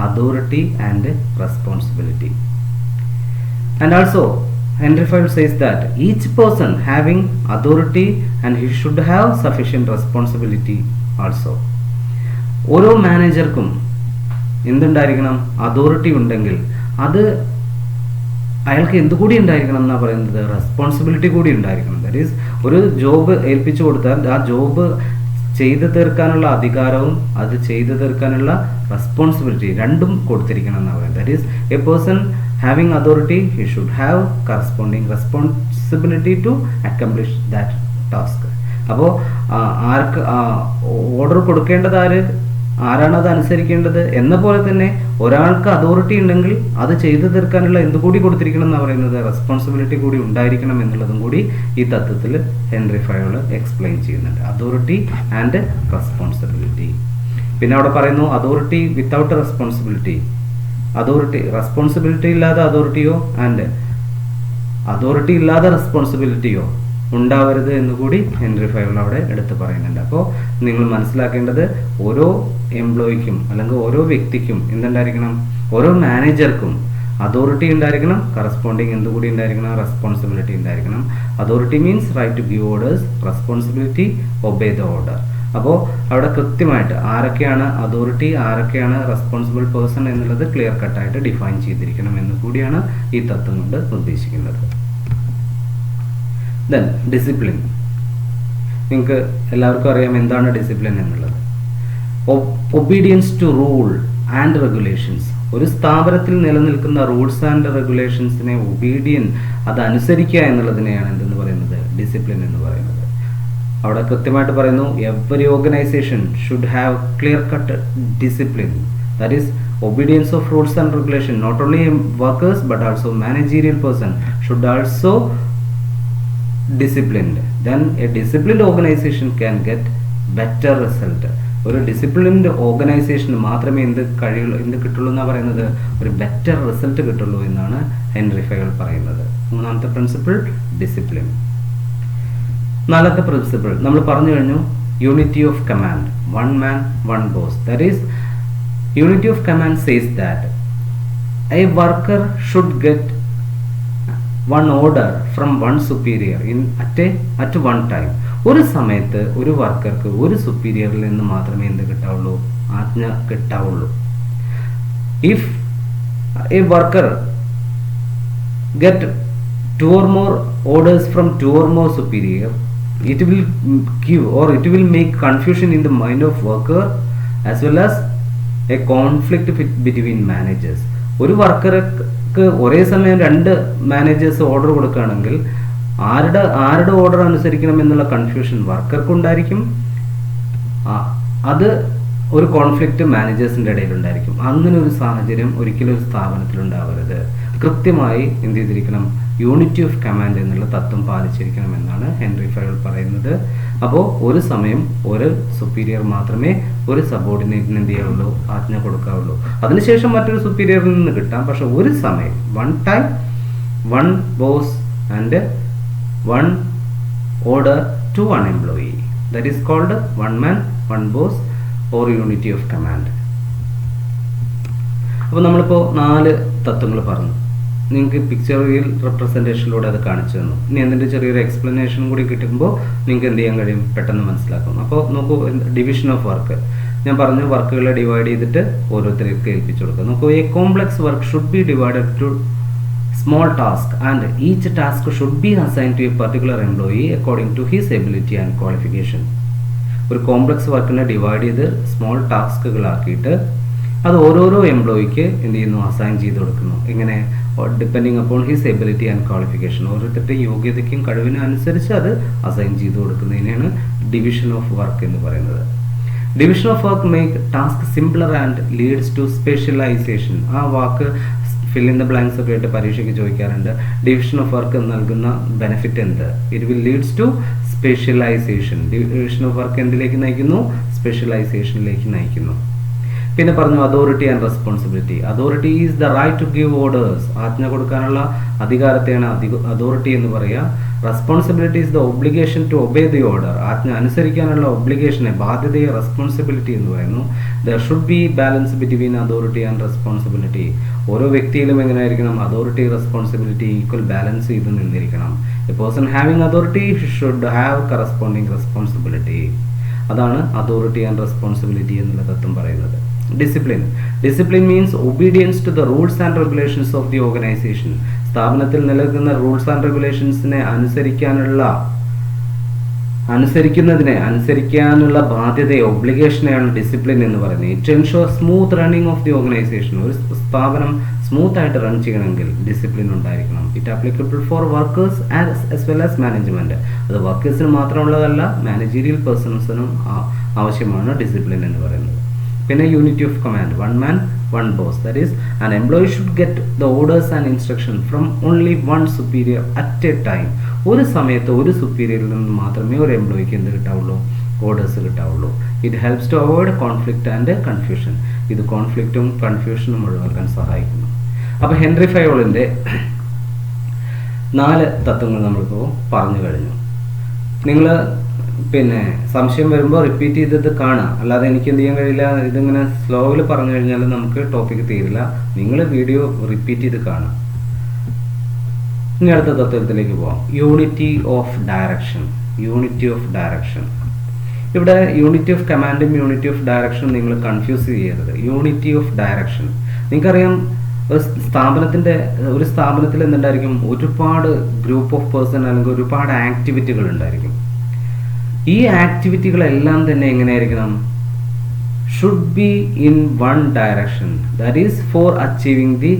authority and responsibility. And also Henry Fayol says that each person having authority and he should have sufficient responsibility also. ഓരോ മാനേജർക്കും എന്തുണ്ടായിരിക്കണം? Authority ഉണ്ടെങ്കിൽ അത് അയാൾക്ക് എന്തുകൂടി ഉണ്ടായിരിക്കണം എന്നാണ് പറയുന്നത്? Responsibility കൂടി ഉണ്ടായിരിക്കണം. That is ഒരു ജോബ് ഏൽപ്പിച്ചു കൊടുത്താൽ ആ ജോബ് ചെയ്തു തീർക്കാനുള്ള അധികാരവും അത് ചെയ്തു തീർക്കാനുള്ള റെസ്പോൺസിബിലിറ്റി രണ്ടും കൊടുത്തിരിക്കണം എന്നാണ് പറയുന്നത്. That is A person having authority, he should have corresponding responsibility to accomplish that task. അപ്പോൾ ആർക്ക് ഓർഡർ കൊടുക്കേണ്ടത് ആരാണ് അത് അനുസരിക്കേണ്ടത് എന്ന പോലെ തന്നെ ഒരാൾക്ക് അതോറിറ്റി ഉണ്ടെങ്കിൽ അത് ചെയ്തു തീർക്കാനുള്ള എന്തുകൂടി കൊടുത്തിരിക്കണം എന്നാണ് പറയുന്നത്? റെസ്പോൺസിബിലിറ്റി കൂടി ഉണ്ടായിരിക്കണം എന്നുള്ളതും കൂടി ഈ തത്വത്തിൽ ഹെൻറി ഫയോൾ എക്സ്പ്ലെയിൻ ചെയ്യുന്നുണ്ട്. Authority and responsibility. പിന്നെ അവിടെ പറയുന്നു authority without responsibility. Authority responsibility ഇല്ലാതെ അതോറിറ്റിയോ ആൻഡ് അതോറിറ്റി ഇല്ലാതെ റെസ്പോൺസിബിലിറ്റിയോ ഉണ്ടാവരുത് എന്നുകൂടി ഹെൻറി ഫയോൾ അവിടെ എടുത്ത് പറയുന്നുണ്ട്. അപ്പോൾ നിങ്ങൾ മനസ്സിലാക്കേണ്ടത് ഓരോ എംപ്ലോയിക്കും അല്ലെങ്കിൽ ഓരോ വ്യക്തിക്കും എന്തുണ്ടായിരിക്കണം? ഓരോ മാനേജർക്കും അതോറിറ്റി ഉണ്ടായിരിക്കണം, കറസ്പോണ്ടിങ് എന്തുകൂടി ഉണ്ടായിരിക്കണം? റെസ്പോൺസിബിലിറ്റി ഉണ്ടായിരിക്കണം. Authority means right to give orders, responsibility obey the order. അപ്പോൾ അവിടെ കൃത്യമായിട്ട് ആരൊക്കെയാണ് അതോറിറ്റി, ആരൊക്കെയാണ് റെസ്പോൺസിബിൾ പേഴ്സൺ എന്നുള്ളത് ക്ലിയർ കട്ടായിട്ട് ഡിഫൈൻ ചെയ്തിരിക്കണം എന്ന് കൂടിയാണ് ഈ തത്വം കൊണ്ട് ഉദ്ദേശിക്കുന്നത്. Then discipline. നിങ്ങൾക്ക് എല്ലാവർക്കും അറിയാം എന്താണ് ഡിസിപ്ലിൻ എന്നുള്ളത്. Obedience to rule and regulations. ഒരു സ്ഥാപനത്തിൽ നിലനിൽക്കുന്ന റൂൾസ് ആൻഡ് റെഗുലേഷൻസിനെ അത് അനുസരിക്കുക എന്നുള്ളതിനെയാണ് എന്തെന്ന് പറയുന്നത്? ഡിസിപ്ലിൻ എന്ന് പറയുന്നത്. അവിടെ കൃത്യമായിട്ട് പറയുന്നു every organisation should have clear cut discipline. That is obedience of rules and regulation. Not only workers but also managerial person should also disciplined. Then a disciplined organization can get better result. ഒരു disciplined ഓർഗനൈസേഷന് മാത്രമേ എന്ത് കിട്ടുള്ളൂ എന്നാണ് പറയുന്നത്? ഒരു better result കിട്ടുള്ളൂ എന്നാണ് ഹെൻറി ഫയോൾ പറയുന്നത്. മൂന്നാമത്തെ പ്രിൻസിപ്പിൾ ഡിസിപ്ലിൻ. നാലാമത്തെ പ്രിൻസിപ്പിൾ നമ്മൾ പറഞ്ഞു കഴിഞ്ഞു, unity of command. One man one boss. That is unity of command says that a worker should get one order from one superior at one time. ഒരു സമയത്ത് ഒരു വർക്കർക്ക് ഒരു സുപ്പീരിയറിൽ നിന്ന് മാത്രമേ എന്ത് കിട്ടാവുള്ളൂ? ആജ്ഞ കിട്ടാവുള്ളൂ. if a worker get two or more orders from two or more superior, it will give or it will make confusion in the mind of worker as well as a conflict between managers. ഒരു വർക്കർക്ക് ഒരേ സമയം രണ്ട് managers order കൊടുക്കുകയാണെങ്കിൽ ആരുടെ order അനുസരിക്കണം എന്നുള്ള confusion വർക്കർക്ക് ഉണ്ടായിരിക്കും. അത് ഒരു കോൺഫ്ലിക്റ്റ് മാനേജേഴ്സിൻ്റെ ഇടയിൽ ഉണ്ടായിരിക്കും. അങ്ങനെ ഒരു സാഹചര്യം ഒരിക്കലും ഒരു സ്ഥാപനത്തിൽ ഉണ്ടാവരുത്. കൃത്യമായി എന്ത് ചെയ്തിരിക്കണം? യൂണിറ്റി ഓഫ് കമാൻഡ് എന്നുള്ള തത്വം പാലിച്ചിരിക്കണം എന്നാണ് ഹെൻറി ഫയോൾ പറയുന്നത്. അപ്പോൾ ഒരു സമയം ഒരു സുപ്പീരിയർ മാത്രമേ ഒരു സബോർഡിനേറ്റിന് എന്ത് ചെയ്യാവുള്ളൂ? ആജ്ഞ കൊടുക്കാവുള്ളൂ. അതിനുശേഷം മറ്റൊരു സുപ്പീരിയറിൽ നിന്ന് കിട്ടാം. പക്ഷെ ഒരു സമയം one time one boss and one order to one employee. That is called one man one boss or unity of command. അപ്പോൾ നമ്മളിപ്പോൾ 4 തത്വങ്ങൾ പറഞ്ഞു. നിങ്ങൾക്ക് പിക്ചറിൽ റെപ്രസെൻറ്റേഷനിലൂടെ അത് കാണിച്ചു തന്നു. ഇനി അതിൻ്റെ ചെറിയൊരു എക്സ്പ്ലനേഷൻ കൂടി കിട്ടുമ്പോൾ നിങ്ങൾക്ക് എന്ത് ചെയ്യാൻ കഴിയും? പെട്ടെന്ന് മനസ്സിലാക്കും. അപ്പോൾ നോക്കൂ, ഡിവിഷൻ ഓഫ് വർക്ക്. ഞാൻ പറഞ്ഞു വർക്കുകളെ ഡിവൈഡ് ചെയ്തിട്ട് ഓരോരുത്തർക്ക് ഏൽപ്പിച്ചു കൊടുക്കുക. നോക്കൂ, a complex work should be divided to small task and each task should be assign to a particular employee according to his ability and qualification. ഒരു കോംപ്ലക്സ് വർക്കിനെ ഡിവൈഡ് ചെയ്ത് സ്മോൾ ടാസ്കുകളാക്കിയിട്ട് അത് ഓരോരോ എംപ്ലോയിക്ക് എന്ത് ചെയ്യുന്നു? അസൈൻ ചെയ്ത് കൊടുക്കുന്നു. എങ്ങനെ? Depending upon his ability and qualification. ഓരോരുത്തരുടെ യോഗ്യതയ്ക്കും കഴിവിനും അനുസരിച്ച് അത് അസൈൻ ചെയ്ത് കൊടുക്കുന്നതിനാണ് ഡിവിഷൻ ഓഫ് വർക്ക് എന്ന് പറയുന്നത്. Division of work make task simpler and leads to specialisation. ആ വാക്ക് ഫിൽ ഇൻ ദ ബ്ലാങ്ക്സ് ഒക്കെ ആയിട്ട് പരീക്ഷയ്ക്ക് ചോദിക്കാറുണ്ട്. ഡിവിഷൻ ഓഫ് വർക്ക് നൽകുന്ന ബെനിഫിറ്റ് എന്ത്? It will leads to specialisation. Division of work എന്തിലേക്ക് നയിക്കുന്നു? സ്പെഷ്യലൈസേഷനിലേക്ക് നയിക്കുന്നു. പിന്നെ പറഞ്ഞു authority and responsibility. Authority is the right to give orders. ആജ്ഞ കൊടുക്കാനുള്ള അധികാരത്തെയാണ് അതോറിറ്റി എന്ന് പറയുക. Responsibility is the obligation to obey the order. ആജ്ഞ അനുസരിക്കാനുള്ള ഒബ്ലിഗേഷനെ, ബാധ്യതയെ റെസ്പോൺസിബിലിറ്റി എന്ന് പറയുന്നു. There should be balance between authority and responsibility. ഓരോ വ്യക്തിയിലും എങ്ങനെയായിരിക്കണം? അതോറിറ്റി റെസ്പോൺസിബിലിറ്റി ഈക്വൽ ബാലൻസ് ചെയ്ത് നിന്നിരിക്കണം. A person having authority should have corresponding responsibility. അതാണ് അതോറിറ്റി ആൻഡ് റെസ്പോൺസിബിലിറ്റി എന്നുള്ള തത്വം പറയുന്നത്. Discipline. Discipline means obedience to the rules and regulations of the organisation. സ്ഥാപനത്തിൽ നിലനിൽക്കുന്ന റൂൾസ് ആൻഡ് റെഗുലേഷൻസിനെ അനുസരിക്കാനുള്ള ബാധ്യതയെ, ഒബ്ലിഗേഷനെയാണ് ഡിസിപ്ലിൻ എന്ന് പറയുന്നത്. It ensure smooth running of the organisation. ഒരു സ്ഥാപനം സ്മൂത്ത് ആയിട്ട് റൺ ചെയ്യണമെങ്കിൽ ഡിസിപ്ലിൻ ഉണ്ടായിരിക്കണം. It applicable for workers as well as management. അത് വർക്കേഴ്സിന് മാത്രമുള്ളതല്ല, മാനേജീരിയൽ പേഴ്സൺസിനും ആവശ്യമാണ് ഡിസിപ്ലിൻ എന്ന് പറയുന്നത്. പിന്നെ unity of command. One man one boss. That is an employee should get the orders and instruction from only one superior at a time. ഒരു സമയത്ത് ഒരു സുപ്പീരിയറിൽ നിന്ന് മാത്രമേ ഒരു എംപ്ലോയിക്ക് എന്ത് കിട്ടാവുള്ളൂ? ഓർഡേഴ്സ് കിട്ടാവുള്ളൂ. It helps to avoid conflict and confusion. ഇത് കോൺഫ്ലിക്റ്റും കൺഫ്യൂഷനും ഒഴിവാക്കാൻ സഹായിക്കുന്നു. അപ്പോൾ ഹെൻറി ഫയോളിൻ്റെ 4 തത്വങ്ങൾ നമ്മളിപ്പോൾ പറഞ്ഞു കഴിഞ്ഞു. നിങ്ങൾ പിന്നെ സംശയം വരുമ്പോൾ റിപ്പീറ്റ് ചെയ്തത് കാണാം. അല്ലാതെ എനിക്ക് എന്ത് ചെയ്യാൻ കഴിയില്ല, ഇതിങ്ങനെ സ്ലോവിൽ പറഞ്ഞു കഴിഞ്ഞാൽ നമുക്ക് ടോപ്പിക്ക് തീരില്ല. നിങ്ങൾ വീഡിയോ റിപ്പീറ്റ് ചെയ്ത് കാണാം. ഇനി അടുത്ത തത്വത്തിലേക്ക് പോവാം. Unity of direction. Unity of direction. ഇവിടെ യൂണിറ്റി ഓഫ് കമാൻഡും യൂണിറ്റി ഓഫ് ഡയറക്ഷനും നിങ്ങൾ കൺഫ്യൂസ് ചെയ്യരുത്. യൂണിറ്റി ഓഫ് ഡയറക്ഷൻ, നിങ്ങൾക്കറിയാം, ഒരു സ്ഥാപനത്തിൽ എന്തുണ്ടായിരിക്കും? ഒരുപാട് ഗ്രൂപ്പ് ഓഫ് പേഴ്സൺ അല്ലെങ്കിൽ ഒരുപാട് ആക്ടിവിറ്റികൾ ഉണ്ടായിരിക്കും. ഈ ആക്ടിവിറ്റികളെല്ലാം തന്നെ എങ്ങനെയായിരിക്കണം? Should be in one direction. That is four achieving the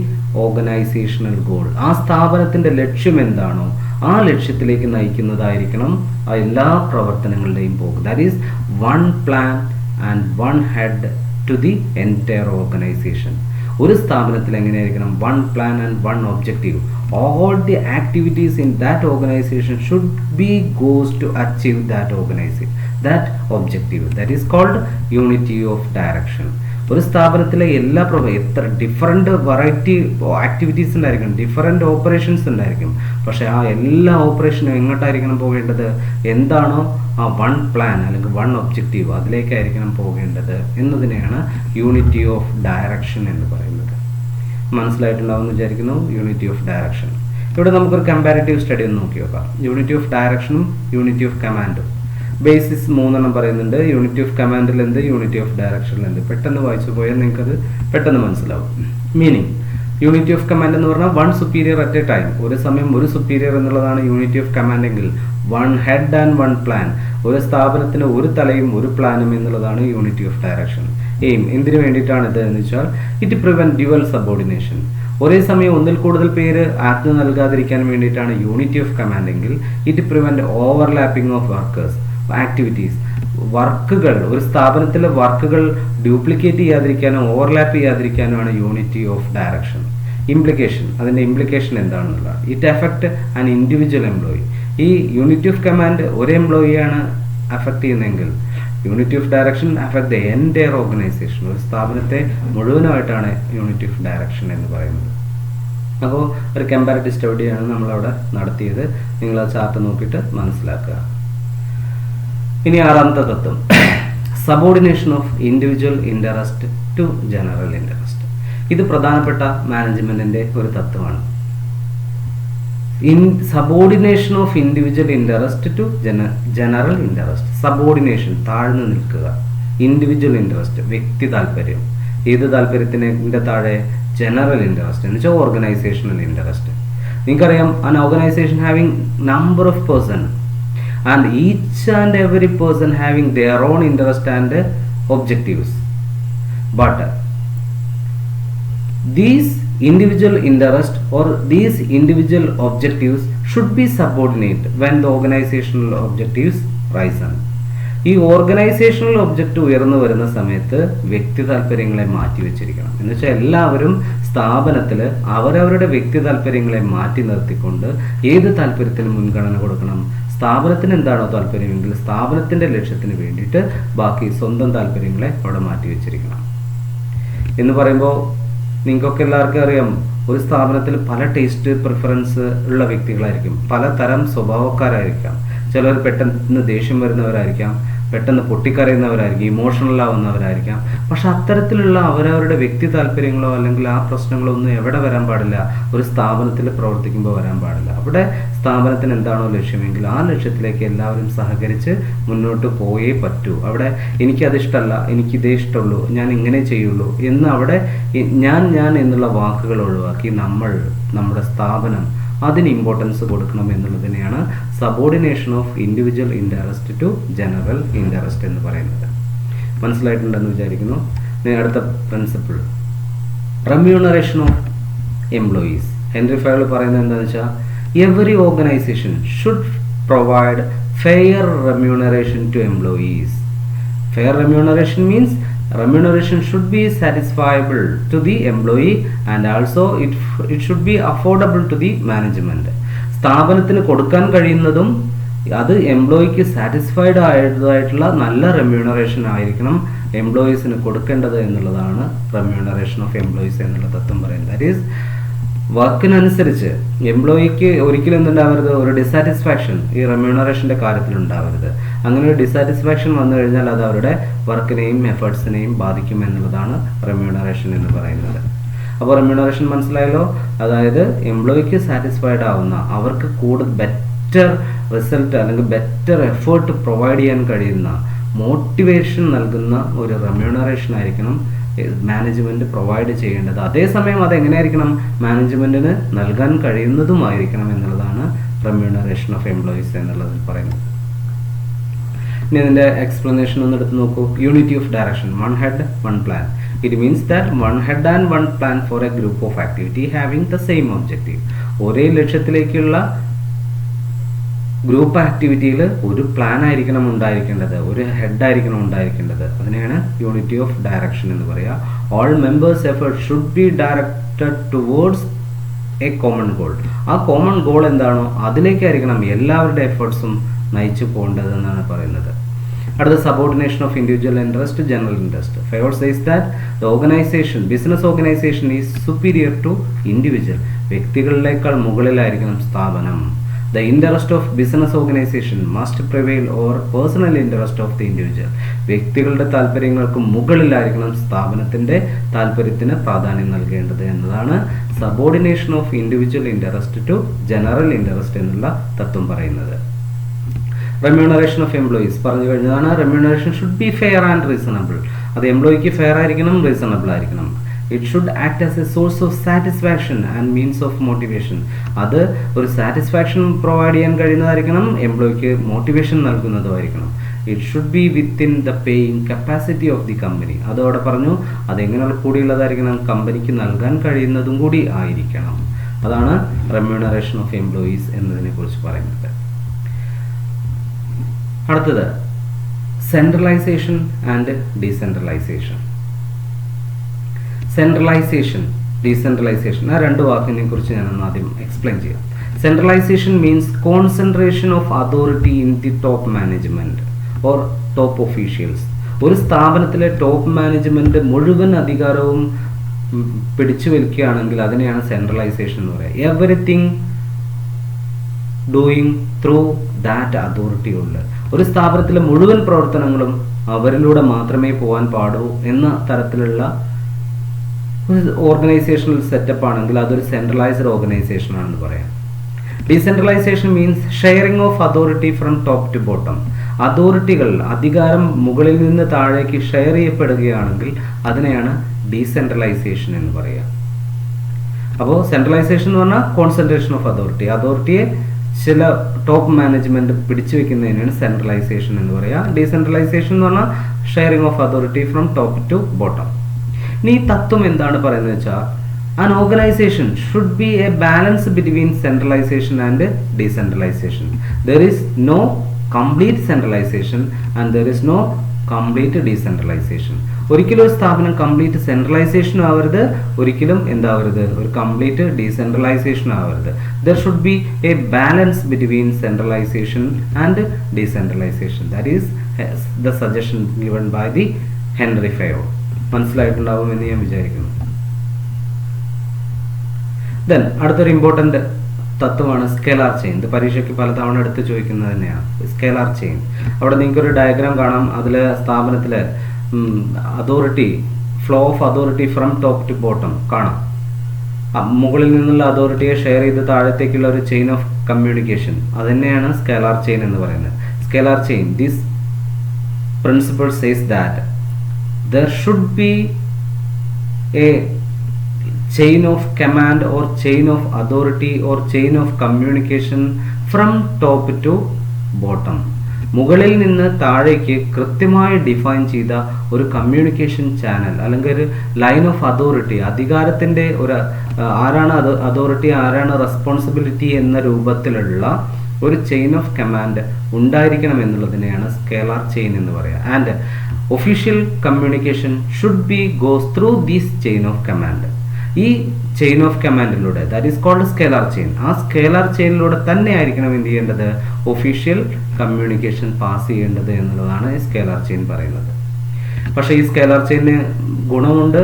organisational goal. ആ സ്ഥാപനത്തിന്റെ ലക്ഷ്യം എന്താണോ ആ ലക്ഷ്യത്തിലേക്ക് നയിക്കുന്നതായിരിക്കണം ആ എല്ലാ പ്രവർത്തനങ്ങളുടെയും പോക്ക്. That is one plan and one head to the entire organisation. ഒരു സ്ഥാപനത്തിൽ എങ്ങനെയായിരിക്കണം? One plan and one objective. All the activities in that organization should be goes to achieve that objective. That is called unity of direction. ഒരു സ്ഥാപനത്തിലെ എല്ലാ എത്ര different variety activities ഉണ്ടായിരിക്കും, different operations ഉണ്ടായിരിക്കും. പക്ഷേ ആ എല്ലാ ഓപ്പറേഷനും എങ്ങോട്ടായിരിക്കണം പോകേണ്ടത്? എന്താണോ ആ വൺ പ്ലാൻ അല്ലെങ്കിൽ വൺ ഒബ്ജക്റ്റീവ്, അതിലേക്കായിരിക്കണം പോകേണ്ടത് എന്നതിനെയാണ് യൂണിറ്റി ഓഫ് ഡയറക്ഷൻ എന്ന് പറയുന്നത്. മനസ്സിലായിട്ടുണ്ടാവുമെന്ന് വിചാരിക്കുന്നു. Unity of direction. ഇവിടെ നമുക്കൊരു കമ്പാരിറ്റീവ് സ്റ്റഡി ഒന്ന് നോക്കി നോക്കാം. യൂണിറ്റി ഓഫ് ഡയറക്ഷനും യൂണിറ്റി ഓഫ് കമാൻഡും. ബേസിസ് 3 പറയുന്നുണ്ട്. യൂണിറ്റി ഓഫ് കമാൻഡിൽ എന്ത്, യൂണിറ്റി ഓഫ് ഡയറക്ഷനിൽ എന്ത്. പെട്ടെന്ന് വായിച്ചു പോയാൽ നിങ്ങൾക്കത് പെട്ടെന്ന് മനസ്സിലാവും. മീനിങ്, യൂണിറ്റി ഓഫ് കമാൻഡ് എന്ന് പറഞ്ഞാൽ one superior at a time. ഒരു സമയം ഒരു സുപ്പീരിയർ എന്നുള്ളതാണ് യൂണിറ്റി ഓഫ് കമാൻഡ് എങ്കിൽ one head and one plan. ഒരു സ്ഥാപനത്തിന് ഒരു തലയും ഒരു പ്ലാനും എന്നുള്ളതാണ് യൂണിറ്റി ഓഫ് ഡയറക്ഷൻ. എയിം എന്തിനു വേണ്ടിയിട്ടാണ് ഇത് എന്ന് വെച്ചാൽ ഇറ്റ് പ്രിവെന്റ് ഡ്യുവൽ സബോർഡിനേഷൻ. ഒരേ സമയം ഒന്നിൽ കൂടുതൽ പേര് ആജ്ഞ നൽകാതിരിക്കാൻ വേണ്ടിയിട്ടാണ് യൂണിറ്റി ഓഫ് കമാൻഡ് എങ്കിൽ it prevent overlapping of workers activities. വർക്കുകൾ, ഒരു സ്ഥാപനത്തിലെ വർക്കുകൾ ഡ്യൂപ്ലിക്കേറ്റ് ചെയ്യാതിരിക്കാനോ ഓവർലാപ്പ് ചെയ്യാതിരിക്കാനോ ആണ് യൂണിറ്റി ഓഫ് ഡയറക്ഷൻ. ഇംപ്ലിക്കേഷൻ, അതിൻ്റെ ഇംപ്ലിക്കേഷൻ എന്താണെന്നുള്ള it affect an individual employee. ഈ യൂണിറ്റി ഓഫ് കമാൻഡ് ഒരു എംപ്ലോയിയാണ് അഫക്റ്റ് ചെയ്യുന്നതെങ്കിൽ unity of direction affect the entire organisation. ഒരു സ്ഥാപനത്തെ മുഴുവനായിട്ടാണ് യൂണിറ്റി ഓഫ് ഡയറക്ഷൻ എന്ന് പറയുന്നത്. അപ്പോൾ ഒരു കമ്പാരിറ്റീവ് സ്റ്റഡിയാണ് നമ്മളവിടെ നടത്തിയത്. നിങ്ങൾ ആ ചാർട്ട് നോക്കിയിട്ട് മനസ്സിലാക്കുക. ഇനി 6ാമത്തെ തത്വം, subordination of individual interest to general interest. ഇത് പ്രധാനപ്പെട്ട മാനേജ്മെന്റിന്റെ ഒരു തത്വമാണ്. Subordination of individual interest to general interest. Subordination, താഴ്ന്നു നിൽക്കുക. ഇൻഡിവിജ്വൽ ഇൻട്രസ്റ്റ്, വ്യക്തി താല്പര്യം. ഏത് താല്പര്യത്തിന്റെ താഴെ? ജനറൽ ഇൻട്രസ്റ്റ് എന്ന് വെച്ചാൽ ഓർഗനൈസേഷണൽ ഇൻട്രസ്റ്റ്. നിങ്ങൾക്കറിയാം, an organization having number of person and each and every person having their own interest and objectives, but these individual interest or these individual objectives should be subordinate when the organizational objectives rise on. ഈ organisational object ഉയർന്നു വരുന്ന സമയത്ത് വ്യക്തി താല്പര്യങ്ങളെ മാറ്റി വെച്ചിരിക്കണം. എന്ന് വെച്ചാൽ എല്ലാവരും സ്ഥാപനത്തിൽ അവരവരുടെ വ്യക്തി താല്പര്യങ്ങളെ മാറ്റി നിർത്തിക്കൊണ്ട് ഏത് താല്പര്യത്തിന് മുൻഗണന കൊടുക്കണം? സ്ഥാപനത്തിന് എന്താണോ താല്പര്യമെങ്കിൽ സ്ഥാപനത്തിന്റെ ലക്ഷ്യത്തിന് വേണ്ടിയിട്ട് ബാക്കി സ്വന്തം താല്പര്യങ്ങളെ അവിടെ മാറ്റി വെച്ചിരിക്കണം. എന്ന് പറയുമ്പോൾ നിങ്ങൾക്കൊക്കെ എല്ലാവർക്കും അറിയാം, ഒരു സ്ഥാപനത്തിൽ പല ടേസ്റ്റ് പ്രിഫറൻസ് ഉള്ള വ്യക്തികളായിരിക്കും, പലതരം സ്വഭാവക്കാരായിരിക്കാം. ചിലർ പെട്ടെന്ന് ദേഷ്യം വരുന്നവരായിരിക്കാം, പെട്ടെന്ന് പൊട്ടിക്കരയുന്നവരായിരിക്കും, ഇമോഷണൽ ആവുന്നവരായിരിക്കാം. പക്ഷെ അത്തരത്തിലുള്ള അവരവരുടെ വ്യക്തി താല്പര്യങ്ങളോ അല്ലെങ്കിൽ ആ പ്രശ്നങ്ങളോ ഒന്നും എവിടെ വരാൻ പാടില്ല, ഒരു സ്ഥാപനത്തിൽ പ്രവർത്തിക്കുമ്പോൾ വരാൻ പാടില്ല. അവിടെ സ്ഥാപനത്തിന് എന്താണോ ലക്ഷ്യമെങ്കിൽ ആ ലക്ഷ്യത്തിലേക്ക് എല്ലാവരും സഹകരിച്ച് മുന്നോട്ട് പോയേ പറ്റൂ. അവിടെ എനിക്കത് ഇഷ്ടമല്ല, എനിക്കിതേ ഇഷ്ടമുള്ളൂ, ഞാൻ ഇങ്ങനെ ചെയ്യുള്ളൂ എന്ന് അവിടെ ഞാൻ എന്നുള്ള വാക്കുകൾ ഒഴിവാക്കി നമ്മുടെ സ്ഥാപനം അതിന് ഇമ്പോർട്ടൻസ് കൊടുക്കണം എന്നുള്ളതിനെയാണ് subordination of individual interest to general interest എന്ന് പറയുന്നത്. മനസ്സിലായിട്ടുണ്ടെന്ന് വിചാരിക്കുന്നു. അടുത്ത principle, remuneration of employees. Henri Fayol പറയുന്നത് എന്താണെന്ന് വെച്ചാൽ, every organisation should provide fair remuneration to employees. Fair remuneration means remuneration should be satisfiable to the employee and also it should be affordable to the management. സ്ഥാപനത്തിന് കൊടുക്കാൻ കഴിയുന്നതും അത് എംപ്ലോയിക്ക് satisfied ആയിട്ടുള്ള നല്ല remuneration ആയിരിക്കണം എംപ്ലോയീസിന് കൊടുക്കേണ്ടത് എന്നുള്ളതാണ് റെമ്യൂണറേഷൻ ഓഫ് എംപ്ലോയീസ് എന്നുള്ള തത്വം പറയുന്നത്. ദാറ്റ് ഈസ് വർക്കിനനുസരിച്ച് എംപ്ലോയിക്ക് ഒരിക്കലും എന്തുണ്ടാവരുത്, ഒരു ഡിസാറ്റിസ്ഫാക്ഷൻ ഈ റെമ്യൂണറേഷൻ്റെ കാര്യത്തിൽ ഉണ്ടാവരുത്. അങ്ങനെ ഒരു ഡിസാറ്റിസ്ഫാക്ഷൻ വന്നു കഴിഞ്ഞാൽ അത് അവരുടെ വർക്കിനെയും എഫേർട്സിനെയും ബാധിക്കും എന്നുള്ളതാണ് റെമ്യൂണറേഷൻ എന്ന് പറയുന്നത്. അപ്പോൾ റെമ്യൂണറേഷൻ മനസ്സിലായല്ലോ. അതായത് എംപ്ലോയിക്ക് സാറ്റിസ്ഫൈഡ് ആവുന്ന, അവർക്ക് കൂടുതൽ ബെറ്റർ റിസൾട്ട് അല്ലെങ്കിൽ ബെറ്റർ എഫേർട്ട് പ്രൊവൈഡ് ചെയ്യാൻ കഴിയുന്ന, മോട്ടിവേഷൻ നൽകുന്ന ഒരു റെമ്യൂണറേഷൻ ആയിരിക്കണം മാനേജ്മെന്റ് പ്രൊവൈഡ് ചെയ്യേണ്ടത്. അതേസമയം അതെങ്ങനെയായിരിക്കണം, മാനേജ്മെന്റിന് നൽകാൻ കഴിയുന്നതുമായിരിക്കണം എന്നുള്ളതാണ് റെമ്യൂണറേഷൻ ഓഫ് എംപ്ലോയീസ് എന്നുള്ളതിൽ പറയുന്നത്. ഇനി അതിന്റെ എക്സ്പ്ലനേഷൻ ഒന്ന് എടുത്ത് നോക്കൂ. Unity of direction, one head one plan. It means that one head and one plan for A group of activity having the same objective. ഒരേ ലക്ഷ്യത്തിലേക്കുള്ള ഗ്രൂപ്പ് ആക്ടിവിറ്റിയിൽ ഒരു പ്ലാൻ ആയിരിക്കണം ഉണ്ടായിരിക്കേണ്ടത്, ഒരു ഹെഡ് ആയിരിക്കണം ഉണ്ടായിരിക്കേണ്ടത്. അതിനെയാണ് യൂണിറ്റി ഓഫ് ഡയറക്ഷൻ എന്ന് പറയുക. All members effort should be directed towards a common goal. ആ കോമൺ ഗോൾ എന്താണോ അതിലേക്കായിരിക്കണം എല്ലാവരുടെ എഫേർട്സും നയിച്ചു പോകേണ്ടത് എന്നാണ് പറയുന്നത്. അടുത്ത subordination of individual interest general interest. Fayol says that the organisation, business organisation is superior to individual. വ്യക്തികളിലേക്കാൾ മുകളിലായിരിക്കണം സ്ഥാപനം. The interest of business organization must prevail over personal interest of the individual. വ്യക്തികളുടെ താല്പര്യങ്ങൾക്ക് മുകളിലായിരിക്കണം സ്ഥാപനത്തിന്റെ താല്പര്യത്തിന് പ്രാധാന്യം നൽകേണ്ടത് എന്നതാണ് subordination of individual interest to general interest എന്നുള്ള തത്വം പറയുന്നത്. റെമ്യൂണറേഷൻ ഓഫ് എംപ്ലോയീസ് പറഞ്ഞു കഴിഞ്ഞതാണ്. Remuneration should be fair and reasonable. അത് എംപ്ലോയിക്ക് ഫെയർ ആയിരിക്കണം, റീസണബിൾ ആയിരിക്കണം. It should act as a source of satisfaction and means of motivation. അത് ഒരു സാറ്റിസ്ഫാക്ഷൻ പ്രൊവൈഡ് ചെയ്യാൻ കഴിയുന്നതായിരിക്കണം, എംപ്ലോയിക്ക് മോട്ടിവേഷൻ നൽകുന്നതുമായിരിക്കണം. It should be within the paying capacity of the company. അതോടെ പറഞ്ഞു അതെങ്ങനെയുള്ള കൂടിയുള്ളതായിരിക്കണം, കമ്പനിക്ക് നൽകാൻ കഴിയുന്നതും കൂടി ആയിരിക്കണം. അതാണ് റെമ്യൂണറേഷൻ ഓഫ് എംപ്ലോയീസ് എന്നതിനെ കുറിച്ച് പറയുന്നത്. അടുത്തത് centralisation and decentralisation. Centralisation, decentralisation, ആ രണ്ട് വാക്കിനെ കുറിച്ച് ഞാനൊന്ന് ആദ്യം എക്സ്പ്ലെയിൻ ചെയ്യാം. Centralisation means concentration of authority in the top management or top officials. ഒരു സ്ഥാപനത്തിലെ ടോപ്പ് മാനേജ്മെന്റ് മുഴുവൻ അധികാരവും പിടിച്ചു വലിക്കുകയാണെങ്കിൽ അതിനെയാണ് സെൻട്രലൈസേഷൻ എന്ന് പറയുക. Everything doing through that authority ഉള്ള ഒരു സ്ഥാപനത്തിലെ മുഴുവൻ പ്രവർത്തനങ്ങളും അവരിലൂടെ മാത്രമേ പോകാൻ പാടൂ എന്ന തരത്തിലുള്ള ഓർഗനൈസേഷണൽ സെറ്റപ്പ് ആണെങ്കിൽ അതൊരു സെൻട്രലൈസ്ഡ് ഓർഗനൈസേഷൻ ആണെന്ന് പറയാം. Decentralisation means sharing of authority from top to bottom. അതോറിറ്റികൾ, അധികാരം മുകളിൽ നിന്ന് താഴേക്ക് ഷെയർ ചെയ്യപ്പെടുകയാണെങ്കിൽ അതിനെയാണ് ഡീസെൻട്രലൈസേഷൻ എന്ന് പറയുക. അപ്പോൾ സെൻട്രലൈസേഷൻ എന്ന് പറഞ്ഞാൽ കോൺസെൻട്രേഷൻ ഓഫ് അതോറിറ്റി, അതോറിറ്റിയെ ചില ടോപ്പ് മാനേജ്മെന്റ് പിടിച്ചു വെക്കുന്നതിനാണ് സെൻട്രലൈസേഷൻ എന്ന് പറയുക. ഡീസെൻട്രലൈസേഷൻ എന്ന് പറഞ്ഞാൽ sharing of authority from top to bottom. ഇനി ഈ തത്വം എന്താണ് പറയുന്നത് വെച്ചാൽ, an organization should be a balance between centralization and decentralization. There is no complete centralization and there is no complete decentralization. ഒരിക്കലും ഒരു സ്ഥാപനം കംപ്ലീറ്റ് സെൻട്രലൈസേഷൻ ആവരുത്, ഒരിക്കലും എന്താവരുത്, ഒരു കംപ്ലീറ്റ് ഡീസെൻട്രലൈസേഷൻ ആവരുത്. There should be a balance between centralization and decentralization. That is the suggestion given by the Henry Fayol. മനസ്സിലായിട്ടുണ്ടാവുമെന്ന് ഞാൻ വിചാരിക്കുന്നു. Then അടുത്തൊരു ഇമ്പോർട്ടൻ്റ് തത്വമാണ് സ്കേലാർ ചെയിൻ. ഇത് പരീക്ഷയ്ക്ക് പലതവണ എടുത്ത് ചോദിക്കുന്നത് തന്നെയാണ് സ്കേലാർ ചെയിൻ. അവിടെ നിങ്ങൾക്കൊരു ഡയഗ്രാം കാണാം. അതിൽ സ്ഥാപനത്തിൽ authority, flow of authority from top to bottom കാണാം. മുകളിൽ നിന്നുള്ള അതോറിറ്റിയെ ഷെയർ ചെയ്ത് താഴത്തേക്കുള്ള ഒരു ചെയിൻ ഓഫ് കമ്മ്യൂണിക്കേഷൻ, അത് തന്നെയാണ് സ്കേലാർ ചെയിൻ എന്ന് പറയുന്നത്. Scalar chain, this principle says that there should be A chain of command or chain of authority or chain of communication from top to bottom. മുകളിൽ നിന്ന് താഴേക്ക് കൃത്യമായി ഡിഫൈൻ ചെയ്ത ഒരു കമ്മ്യൂണിക്കേഷൻ ചാനൽ അല്ലെങ്കിൽ ഒരു ലൈൻ ഓഫ് അതോറിറ്റി, അധികാരത്തിൻ്റെ ഒരു ആരാണ് അതോറിറ്റി, ആരാണ് റെസ്പോൺസിബിലിറ്റി എന്ന രൂപത്തിലുള്ള ഒരു ചെയിൻ ഓഫ് കമാൻഡ് ഉണ്ടായിരിക്കണം എന്നുള്ളതിനെയാണ് സ്കേലാർ ചെയിൻ എന്ന് പറയുക. And official communication should be goes through this chain of command. ഈ ചെയിൻ ഓഫ് കമാൻഡിലൂടെ, that is called scalar chain, ആ സ്കേലാർ ചെയിനിലൂടെ തന്നെ ആയിരിക്കണം എന്ത് ചെയ്യേണ്ടത്, ഒഫീഷ്യൽ കമ്മ്യൂണിക്കേഷൻ പാസ് ചെയ്യേണ്ടത് എന്നുള്ളതാണ് ഈ സ്കേലാർ ചെയിൻ പറയുന്നത്. പക്ഷേ ഈ സ്കേലാർ ചെയിന് ഗുണമുണ്ട്,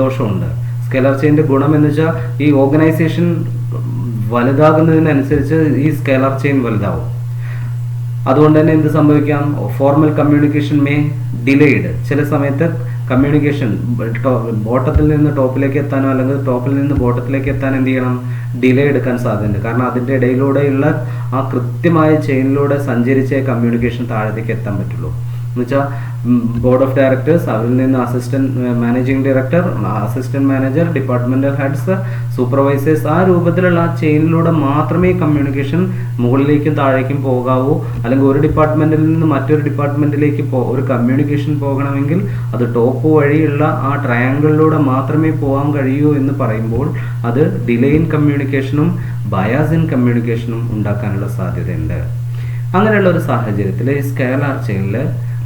ദോഷമുണ്ട്. സ്കേലാർ ചെയിൻ്റെ ഗുണം എന്ന് വെച്ചാൽ ഈ ഓർഗനൈസേഷൻ വലുതാകുന്നതിനനുസരിച്ച് ഈ സ്കേലാർ ചെയിൻ വലുതാവും. അതുകൊണ്ട് തന്നെ എന്ത് സംഭവിക്കാം, ഫോർമൽ കമ്മ്യൂണിക്കേഷൻ മേ ഡിലേഡ്. ചില സമയത്ത് കമ്മ്യൂണിക്കേഷൻ ബോട്ടത്തിൽ നിന്ന് ടോപ്പിലേക്ക് എത്താനോ അല്ലെങ്കിൽ ടോപ്പിൽ നിന്ന് ബോട്ടത്തിലേക്ക് എത്താൻ എന്ത് ചെയ്യണം, ഡിലേ എടുക്കാൻ സാധ്യതയുണ്ട്. കാരണം അതിൻ്റെ ഇടയിലൂടെയുള്ള ആ കൃത്യമായ ചെയിനിലൂടെ സഞ്ചരിച്ചേ കമ്മ്യൂണിക്കേഷൻ താഴത്തേക്ക് എത്താൻ പറ്റുള്ളൂ. എന്നുവെച്ചാൽ ബോർഡ് ഓഫ് ഡയറക്ടേഴ്സ്, അവരിൽ നിന്ന് assistant managing director, assistant manager, departmental heads, supervisors, ആ രൂപത്തിലുള്ള ആ ചെയിനിലൂടെ മാത്രമേ കമ്മ്യൂണിക്കേഷൻ മുകളിലേക്കും താഴേക്കും പോകാവൂ. അല്ലെങ്കിൽ ഒരു ഡിപ്പാർട്ട്മെന്റിൽ നിന്ന് മറ്റൊരു ഡിപ്പാർട്ട്മെന്റിലേക്ക് ഒരു കമ്മ്യൂണിക്കേഷൻ പോകണമെങ്കിൽ അത് ടോപ്പ് വഴിയുള്ള ആ ട്രയാങ്കിളിലൂടെ മാത്രമേ പോകാൻ കഴിയൂ എന്ന് പറയുമ്പോൾ അത് ഡിലേ ഇൻ കമ്മ്യൂണിക്കേഷനും ബയാസ് ഇൻ കമ്മ്യൂണിക്കേഷനും ഉണ്ടാക്കാനുള്ള സാധ്യതയുണ്ട്. അങ്ങനെയുള്ള ഒരു സാഹചര്യത്തിൽ ഈ സ്കേലാർ ചെയിനിൽ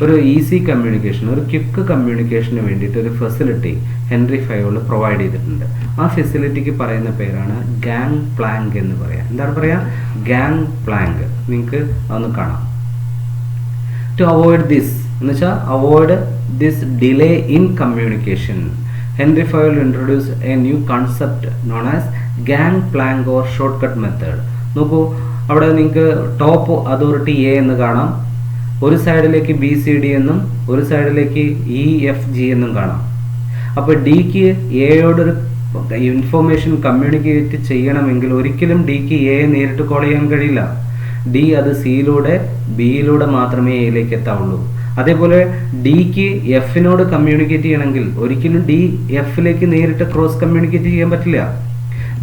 ഒരു ഈസി കമ്മ്യൂണിക്കേഷൻ, ഒരു ക്വിക്ക് കമ്മ്യൂണിക്കേഷന് വേണ്ടിയിട്ട് ഒരു ഫെസിലിറ്റി ഹെൻറി ഫയോൾ പ്രൊവൈഡ് ചെയ്തിട്ടുണ്ട്. ആ ഫെസിലിറ്റിക്ക് പറയുന്ന പേരാണ് ഗാങ് പ്ലാങ്ക് എന്ന് പറയാം. എന്താണ് പറയാ, ഗാങ് പ്ലാങ്ക്. നിങ്ങൾക്ക് അതൊന്ന് കാണാം. ടു അവോയ്ഡ് ദിസ് എന്ന് വെച്ചാൽ avoid this delay in communication, Henri Fayol introduce a new concept known as gangplank or shortcut method. നോക്കൂ, അവിടെ നിങ്ങൾക്ക് ടോപ്പ് അതോറിറ്റി എ എന്ന് കാണാം, ഒരു സൈഡിലേക്ക് ബി സി ഡി എന്നും ഒരു സൈഡിലേക്ക് ഇ എഫ് ജി എന്നും കാണാം. അപ്പോൾ ഡിക്ക് എയോടൊരു ഇൻഫോർമേഷൻ കമ്മ്യൂണിക്കേറ്റ് ചെയ്യണമെങ്കിൽ ഒരിക്കലും ഡിക്ക് എ നേരിട്ട് കോൾ ചെയ്യാൻ കഴിയില്ല. ഡി അത് സിയിലൂടെ ബിയിലൂടെ മാത്രമേ എയിലേക്ക് എത്താവുള്ളൂ. അതേപോലെ ഡിക്ക് എഫിനോട് കമ്മ്യൂണിക്കേറ്റ് ചെയ്യണമെങ്കിൽ ഒരിക്കലും ഡി എഫിലേക്ക് നേരിട്ട് ക്രോസ് കമ്മ്യൂണിക്കേറ്റ് ചെയ്യാൻ പറ്റില്ല.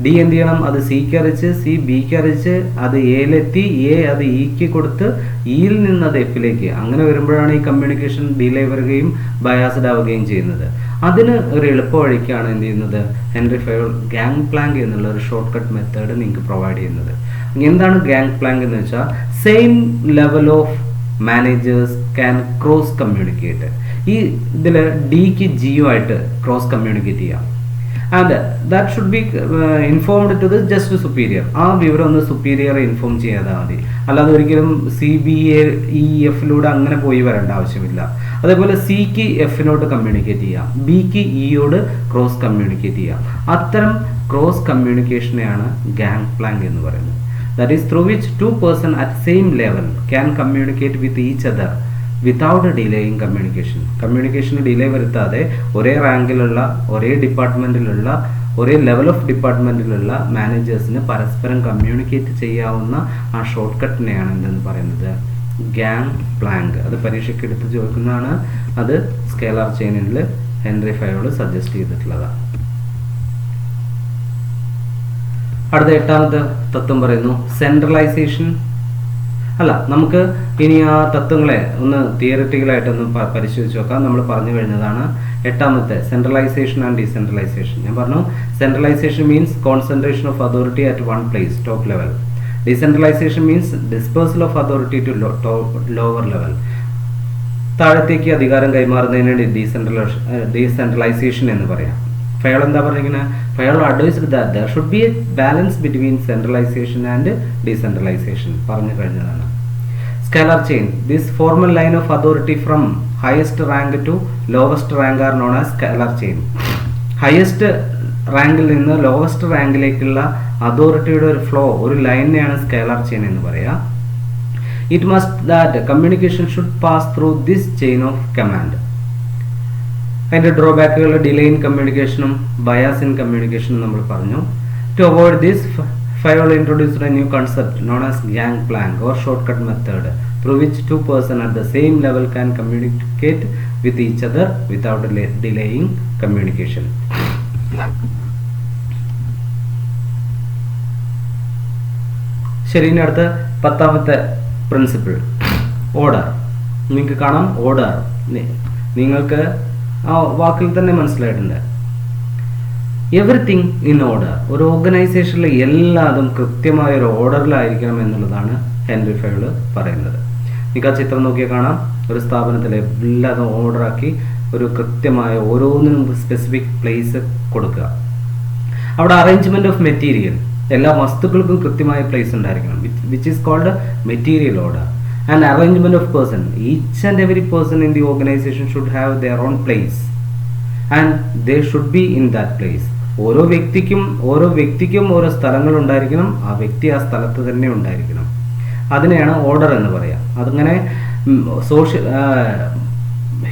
ഡി എന്ത് ചെയ്യണം, അത് സിക്ക് അറിയിച്ച് സി ബിക്ക് അറിയിച്ച് അത് എയിലെത്തി എ അത് ഇക്ക് കൊടുത്ത് ഇയിൽ നിന്ന് അത് എഫിലേക്ക്, അങ്ങനെ വരുമ്പോഴാണ് ഈ കമ്മ്യൂണിക്കേഷൻ ഡിലേ വരികയും ബയാസ്ഡ് ആവുകയും ചെയ്യുന്നത്. അതിന് ഒരു എളുപ്പ വഴിക്കാണ് എന്ത് ചെയ്യുന്നത്, ഹെൻറി ഫയോൾ ഗാങ് പ്ലാങ്ക് എന്നുള്ള ഒരു ഷോർട്ട് കട്ട് മെത്തേഡ് നിങ്ങൾക്ക് പ്രൊവൈഡ് ചെയ്യുന്നത്. എന്താണ് ഗാങ് പ്ലാങ്ക് എന്ന് വെച്ചാൽ same level of managers can cross communicate. ഈ ഇതിൽ ഡിക്ക് ജിയോ ആയിട്ട് ക്രോസ് കമ്മ്യൂണിക്കേറ്റ് ചെയ്യാം. And that should be informed to the just superior. ആ വിവരം ഒന്ന് സുപ്പീരിയറെ ഇൻഫോം ചെയ്യാതെ മതി. അല്ലാതെ ഒരിക്കലും സി ബി എ ഇ എഫിലൂടെ അങ്ങനെ പോയി വരേണ്ട ആവശ്യമില്ല. അതേപോലെ സിക്ക് എഫിനോട് കമ്മ്യൂണിക്കേറ്റ് ചെയ്യാം, ബിക്ക് ഇയോട് ക്രോസ് കമ്മ്യൂണിക്കേറ്റ് ചെയ്യാം. അത്തരം ക്രോസ് കമ്മ്യൂണിക്കേഷനെയാണ് ഗാങ് പ്ലാങ്ക് എന്ന് പറയുന്നത്. That is through which two person at same level can communicate with each other without delaying communication. കമ്മ്യൂണിക്കേഷന് ഡിലേ വരുത്താതെ ഒരേ റാങ്കിലുള്ള, ഒരേ ഡിപ്പാർട്ട്മെൻറ്റിലുള്ള, ഒരേ ലെവൽ ഓഫ് ഡിപ്പാർട്ട്മെൻറ്റിലുള്ള മാനേജേഴ്സിന് പരസ്പരം കമ്മ്യൂണിക്കേറ്റ് ചെയ്യാവുന്ന ആ ഷോർട്ട് കട്ടിനെയാണ് എന്തെന്ന് പറയുന്നത്, ഗാങ് പ്ലാങ്ക്. അത് പരീക്ഷയ്ക്ക് എടുത്ത് ചോദിക്കുന്നതാണ്. അത് സ്കേലാർ ചെയിനിൽ ഹെൻറി ഫയോൾ സജസ്റ്റ് ചെയ്തിട്ടുള്ളതാണ്. അടുത്ത 8ാമത്തെ തത്വം പറയുന്നു സെൻട്രലൈസേഷൻ. അല്ല, നമുക്ക് ഇനി ആ തത്വങ്ങളെ ഒന്ന് തിയറിറ്റിക്കലായിട്ടൊന്ന് പരിശോധിച്ച് നോക്കാം. നമ്മൾ പറഞ്ഞു കഴിഞ്ഞതാണ് 8ാമത്തെ സെൻട്രലൈസേഷൻ ആൻഡ് ഡീസെൻട്രലൈസേഷൻ. ഞാൻ പറഞ്ഞു centralisation means concentration of authority at one place, top level. Decentralisation means dispersal of authority to lower level. താഴത്തേക്ക് അധികാരം കൈമാറുന്നതിനാണ് ഡീസെൻട്രലൈസേഷൻ എന്ന് പറയാം. ഫയോൾ എന്താ പറഞ്ഞിരിക്കുന്നത്, Fayol advised that there should be a balance between centralisation and decentralisation പറഞ്ഞു കഴിഞ്ഞതാണ്. Scalar chain. This formal line of authority from highest rank to lowest rank are known as scalar chain. Highest റാങ്കിൽ നിന്ന് lowest റാങ്കിലേക്കുള്ള അതോറിറ്റിയുടെ ഒരു flow, ഒരു ലൈനെയാണ് scalar chain എന്ന് പറയുക. It must that communication should pass through this chain of command. അതിൻ്റെ ഡ്രോബാക്കുകൾ delay in കമ്മ്യൂണിക്കേഷനും ബയാസ് ഇൻ കമ്മ്യൂണിക്കേഷനും നമ്മൾ പറഞ്ഞു. To avoid this, Fayol introduced a new concept known as gang plank or shortcut method, through which two persons at the same level can communicate with each other without delaying communication. ശരി, ഇനി അടുത്ത 10ാമത്തെ principle, order. നിങ്ങൾക്ക് കാണാം order, നിങ്ങൾക്ക് ആ വാക്കിൽ തന്നെ മനസ്സിലായിട്ടുണ്ട്. Everything in order. ഒരു ഓർഗനൈസേഷനിൽ എല്ലാതും കൃത്യമായ ഒരു ഓർഡറിലായിരിക്കണം എന്നുള്ളതാണ് ഹെൻറി ഫയോൾ പറയുന്നത്. നിങ്ങൾക്ക് ആ ചിത്രം നോക്കിയാൽ കാണാം. ഒരു സ്ഥാപനത്തിൽ എല്ലാതും ഓർഡറാക്കി ഒരു കൃത്യമായ ഓരോന്നിനും സ്പെസിഫിക് പ്ലേസ് കൊടുക്കുക. അവിടെ അറേഞ്ച്മെന്റ് ഓഫ് മെറ്റീരിയൽ, എല്ലാ വസ്തുക്കൾക്കും കൃത്യമായ പ്ലേസ് ഉണ്ടായിരിക്കണം, which is called material order. And arrangement of person. Each and every person in the organisation should have their own place and they should be in that place. ഓരോ വ്യക്തിക്കും ഓരോ സ്ഥലങ്ങൾ ഉണ്ടായിരിക്കണം. ആ വ്യക്തി ആ സ്ഥലത്ത് തന്നെ ഉണ്ടായിരിക്കണം. അതിനെയാണ് ഓർഡർ എന്ന് പറയാം. അതങ്ങനെ സോഷ്യൽ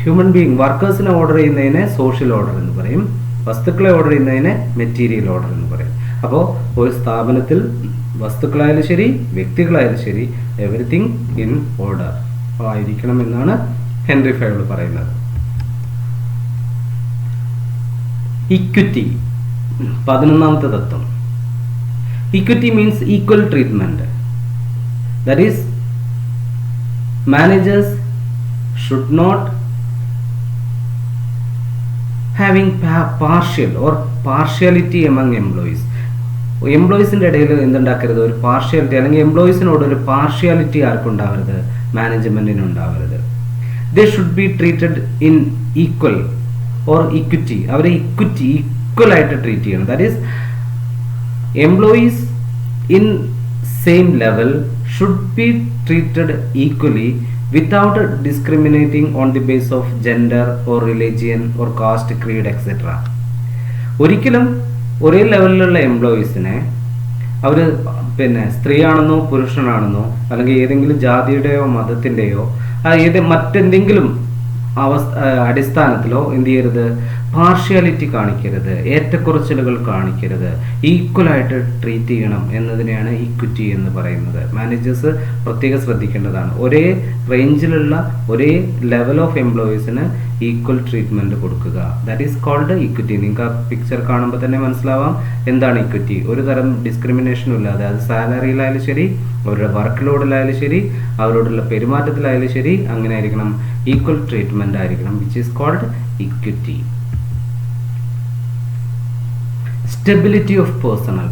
ഹ്യൂമൻ ബീയിങ് വർക്കേഴ്സിനെ ഓർഡർ ചെയ്യുന്നതിനെ സോഷ്യൽ ഓർഡർ എന്ന് പറയും. വസ്തുക്കളെ ഓർഡർ ചെയ്യുന്നതിനെ മെറ്റീരിയൽ ഓർഡർ എന്ന് പറയും. അപ്പോൾ ഒരു സ്ഥാപനത്തിൽ വസ്തുക്കളായാലും ശരി വ്യക്തികളായാലും ശരി എവറിത്തിങ് ഇൻ ഓർഡർ ആയിരിക്കണം എന്നാണ് ഹെൻറി ഫയോൾ പറയുന്നത്. ഇക്വിറ്റി, 11ാമത്തെ തത്വം. Equity means equal treatment. That is managers should not having partial or partiality among employees. എംപ്ലോയീസിന്റെ ഇടയിൽ എന്തുണ്ടാക്കരുത്, ഒരു പാർഷ്യാലിറ്റി, അല്ലെങ്കിൽ എംപ്ലോയീസിനോട് ഒരു പാർഷ്യാലിറ്റി ആർക്കും ഉണ്ടാവരുത്, മാനേജ്മെന്റിന് ഉണ്ടാവരുത്. ദേ should be treated in equal or equity. അവരെ ഈക്വൽ ആയിട്ട് ട്രീറ്റ് ചെയ്യണം. That is employees in same level should be treated equally without discriminating on the basis of gender or religion or caste, creed, etc. ഒരിക്കലും ഒരേ ലെവലിലുള്ള എംപ്ലോയീസിനെ അവർ സ്ത്രീയാണെന്നോ പുരുഷനാണെന്നോ അല്ലെങ്കിൽ ഏതെങ്കിലും ജാതിയുടെയോ മതത്തിൻ്റെയോ മറ്റെന്തെങ്കിലും അടിസ്ഥാനത്തിലോ എന്ത് ചെയ്യരുത്, പാർഷ്യാലിറ്റി കാണിക്കരുത്, ഏറ്റക്കുറച്ചിലുകൾ കാണിക്കരുത്, ഈക്വലായിട്ട് ട്രീറ്റ് ചെയ്യണം എന്നതിനെയാണ് ഇക്വിറ്റി എന്ന് പറയുന്നത്. മാനേജേഴ്സ് പ്രത്യേകം ശ്രദ്ധിക്കേണ്ടതാണ്. ഒരേ റേഞ്ചിലുള്ള ഒരേ ലെവൽ ഓഫ് എംപ്ലോയീസിന് ഈക്വൽ ട്രീറ്റ്മെന്റ് കൊടുക്കുക. That is called equity. നിങ്ങൾക്ക് ആ പിക്ചർ കാണുമ്പോൾ തന്നെ മനസ്സിലാവാം എന്താണ് ഇക്വിറ്റി. ഒരു തരം ഡിസ്ക്രിമിനേഷനും ഇല്ലാതെ, അത് സാലറിയിലായാലും ശരി, അവരുടെ വർക്ക് ലോഡിലായാലും ശരി, അവരോടുള്ള പെരുമാറ്റത്തിലായാലും ശരി, അങ്ങനെ ആയിരിക്കണം, ഈക്വൽ ട്രീറ്റ്മെന്റ് ആയിരിക്കണം, which is called equity. Stability of personnel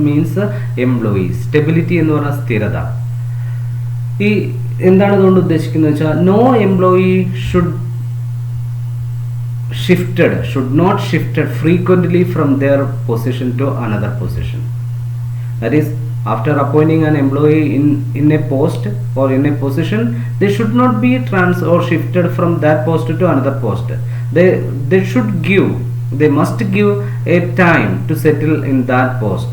means employees. Stability എന്ന് പറഞ്ഞാൽ സ്ഥിരത. ഈ എന്താണ് അതുകൊണ്ട് ഉദ്ദേശിക്കുന്നത് വെച്ചാൽ, no employee should not shifted frequently from their position to another position. That is, after appointing an employee in a post or in a position, they should not be shifted from that post to another post. They must give a time to settle in that post.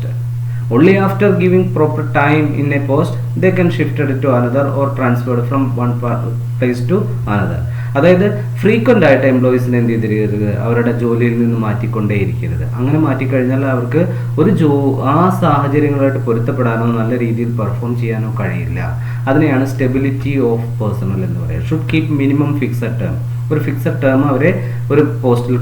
Only after giving proper time in a post, they can shift it to another or transferred from one place to another. അതായത് frequent ആയിട്ട് എംപ്ലോയീസിനെ എന്ത് ചെയ്തിരിക്കരുത്, അവരുടെ ജോലിയിൽ നിന്ന് മാറ്റിക്കൊണ്ടേയിരിക്കരുത്. അങ്ങനെ മാറ്റിക്കഴിഞ്ഞാൽ അവർക്ക് ആ സാഹചര്യങ്ങളായിട്ട് പൊരുത്തപ്പെടാനോ നല്ല രീതിയിൽ പെർഫോം ചെയ്യാനോ കഴിയില്ല. അതിനെയാണ് സ്റ്റെബിലിറ്റി ഓഫ് പേഴ്സണൽ എന്ന് പറയുന്നത്. Should keep minimum fixed term. ഒരു ഫിക്സഡ് ടേം അവരെ ഒരു പോസ്റ്റിൽ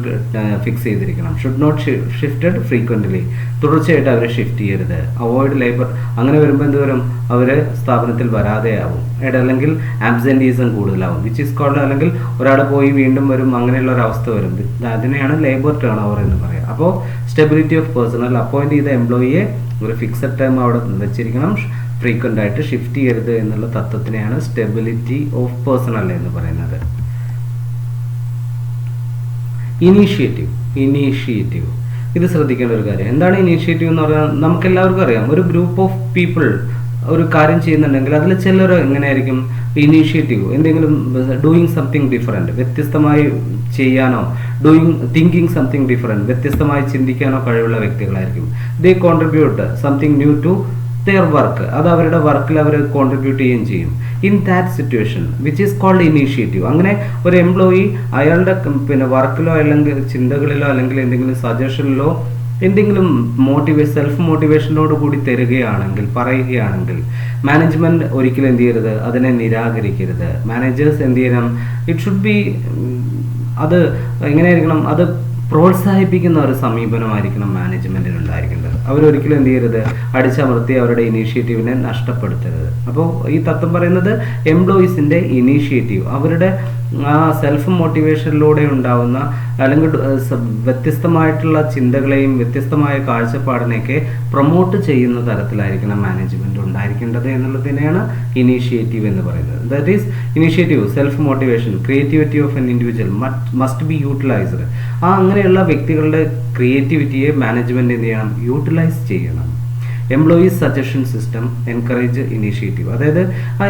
ഫിക്സ് ചെയ്തിരിക്കണം. Should not shifted frequently. തുടർച്ചയായിട്ട് അവരെ ഷിഫ്റ്റ് ചെയ്യരുത്. Avoid labour. അങ്ങനെ വരുമ്പോൾ എന്ത് വരും, അവർ സ്ഥാപനത്തിൽ വരാതെയാവും, അല്ലെങ്കിൽ ആബ്സെന്റീസം കൂടുതലാവും, വിച്ച് ഈസ് കോൾഡ്, അല്ലെങ്കിൽ ഒരാൾ പോയി വീണ്ടും വരും, അങ്ങനെയുള്ള ഒരു അവസ്ഥ വരും. അതിനെയാണ് ലേബർ ടേൺ ഓവർ എന്ന് പറയുക. അപ്പോൾ സ്റ്റെബിലിറ്റി ഓഫ് പേഴ്സണൽ, അപ്പോയിന്റ് ചെയ്ത എംപ്ലോയിയെ ഒരു ഫിക്സഡ് ടൈം അവിടെ വെച്ചിരിക്കണം, ഫ്രീക്വന്റ് ആയിട്ട് ഷിഫ്റ്റ് ചെയ്യരുത് എന്നുള്ള തത്വത്തിനെയാണ് സ്റ്റെബിലിറ്റി ഓഫ് പേഴ്സണൽ എന്ന് പറയുന്നത്. ഇനീഷ്യേറ്റീവ് ഇത് ശ്രദ്ധിക്കേണ്ട ഒരു കാര്യം. എന്താണ് ഇനീഷ്യേറ്റീവ് എന്ന് പറഞ്ഞാൽ, നമുക്ക് എല്ലാവർക്കും അറിയാം, ഒരു ഗ്രൂപ്പ് ഓഫ് പീപ്പിൾ ഒരു കാര്യം ചെയ്യുന്നുണ്ടെങ്കിൽ അതിൽ ചിലർ എങ്ങനെയായിരിക്കും, ഇനീഷ്യേറ്റീവ്, എന്തെങ്കിലും ഡൂയിങ് സംതിങ് ഡിഫറെൻറ്റ്, വ്യത്യസ്തമായി ചെയ്യാനോ തിങ്കിങ് സംതിങ് ഡിഫറെൻറ്റ്, വ്യത്യസ്തമായി ചിന്തിക്കാനോ കഴിവുള്ള വ്യക്തികളായിരിക്കും. They contribute something new to their work, അത് അവരുടെ വർക്കിൽ അവർ കോൺട്രിബ്യൂട്ട് ചെയ്യുകയും ചെയ്യും. In that situation which is called initiative. അങ്ങനെ ഒരു എംപ്ലോയി അയാളുടെ വർക്കിലോ അല്ലെങ്കിൽ ചിന്തകളിലോ അല്ലെങ്കിൽ എന്തെങ്കിലും സജഷനിലോ എന്തെങ്കിലും സെൽഫ് മോട്ടിവേഷനോട് കൂടി തരികയാണെങ്കിൽ, പറയുകയാണെങ്കിൽ, മാനേജ്മെന്റ് ഒരിക്കലും എന്ത് ചെയ്യരുത്, അതിനെ നിരാകരിക്കരുത്. മാനേജേഴ്സ് എന്ത് ചെയ്യണം, ഇറ്റ് ഷുഡ് ബി, അത് എങ്ങനെയായിരിക്കണം, അത് പ്രോത്സാഹിപ്പിക്കുന്ന ഒരു സമീപനമായിരിക്കണം മാനേജ്മെന്റിന് ഉണ്ടായിരിക്കേണ്ടത്. അവരൊരിക്കലും എന്ത് ചെയ്യരുത്, അടിച്ചമർത്തി അവരുടെ ഇനീഷ്യേറ്റീവിനെ നഷ്ടപ്പെടുത്തരുത്. അപ്പോൾ ഈ തത്വം പറയുന്നത് എംപ്ലോയീസിന്റെ ഇനീഷ്യേറ്റീവ്, അവരുടെ ആ സെൽഫ് മോട്ടിവേഷനിലൂടെ ഉണ്ടാവുന്ന അല്ലെങ്കിൽ വ്യത്യസ്തമായിട്ടുള്ള ചിന്തകളെയും വ്യത്യസ്തമായ കാഴ്ചപ്പാടിനെയൊക്കെ പ്രൊമോട്ട് ചെയ്യുന്ന തരത്തിലായിരിക്കണം മാനേജ്മെന്റ് ഉണ്ടായിരിക്കേണ്ടത് എന്നുള്ളതിനെയാണ് ഇനീഷ്യേറ്റീവ് എന്ന് പറയുന്നത്. That is initiative, self motivation, creativity of an individual must be utilised. അങ്ങനെയുള്ള വ്യക്തികളുടെ ക്രിയേറ്റിവിറ്റിയെ മാനേജ്മെന്റ് എന്ത് ചെയ്യണം, യൂട്ടിലൈസ് ചെയ്യണം. Employees suggestion system encourage initiative, അതായത്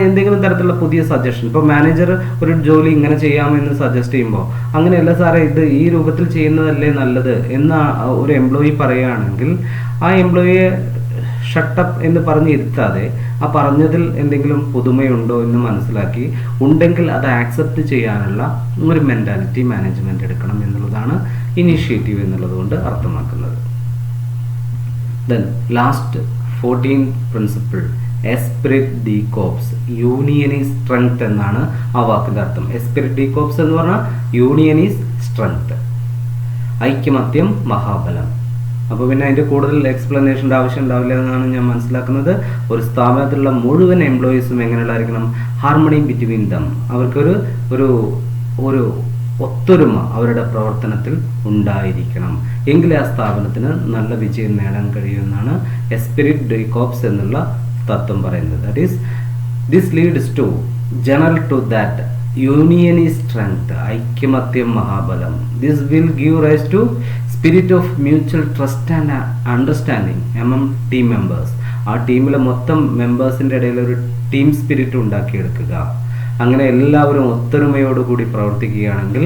എന്തെങ്കിലും തരത്തിലുള്ള പുതിയ സജഷൻ, ഇപ്പോൾ മാനേജർ ഒരു ജോലി ഇങ്ങനെ ചെയ്യാമെന്ന് സജസ്റ്റ് ചെയ്യുമ്പോൾ അങ്ങനെയല്ല സാറേ ഇത് ഈ രൂപത്തിൽ ചെയ്യുന്നതല്ലേ നല്ലത് എന്ന് ഒരു എംപ്ലോയി പറയുകയാണെങ്കിൽ ആ എംപ്ലോയിയെ ഷട്ടപ്പ് എന്ന് പറഞ്ഞ് ഇരുത്താതെ ആ പറഞ്ഞതിൽ എന്തെങ്കിലും പുതുമയുണ്ടോ എന്ന് മനസ്സിലാക്കി ഉണ്ടെങ്കിൽ അത് ആക്സെപ്റ്റ് ചെയ്യാനുള്ള ഒരു മെന്റാലിറ്റി മാനേജ്മെന്റ് എടുക്കണം എന്നുള്ളതാണ് ഇനീഷ്യേറ്റീവ് എന്നുള്ളത് കൊണ്ട് അർത്ഥമാക്കുന്നത്. Then last 14th principle, esprit de corps, union is strength എന്നാണ് ആ വാക്കിന്റെ അർത്ഥം. esprit de corps എന്ന് പറഞ്ഞാൽ യൂണിയൻ ഈസ് സ്ട്രെങ്ത്, ഐക്യമത്യം മഹാബലം. അപ്പോൾ പിന്നെ അതിന്റെ കൂടുതൽ എക്സ്പ്ലനേഷൻ്റെ ആവശ്യം ഉണ്ടാവില്ല എന്നാണ് ഞാൻ മനസ്സിലാക്കുന്നത്. ഒരു സ്ഥാപനത്തിലുള്ള മുഴുവൻ എംപ്ലോയീസും എങ്ങനെയുള്ളതായിരിക്കണം, ഹാർമണി ബിറ്റ്വീൻ ദം, അവർക്കൊരു ഒരു ഒരു ഒത്തൊരുമ അവരുടെ പ്രവർത്തനത്തിൽ ഉണ്ടായിരിക്കണം. എങ്കിലേ ആ സ്ഥാപനത്തിന് നല്ല വിജയം നേടാൻ കഴിയുമെന്നാണ് എസ്പിരിറ്റ് ഡി കോപ്സ് എന്നുള്ള തത്വം പറയുന്നത്. That is this leads to general to that union is strength, ഐക്യമത്യം മഹാബലം. This will give rise to spirit of mutual trust and understanding among team members. ആ ടീമിലെ മൊത്തം മെമ്പേഴ്സിൻ്റെ ഇടയിൽ ഒരു ടീം സ്പിരിറ്റ് ഉണ്ടാക്കിയെടുക്കുക. അങ്ങനെ എല്ലാവരും ഒത്തൊരുമയോടുകൂടി പ്രവർത്തിക്കുകയാണെങ്കിൽ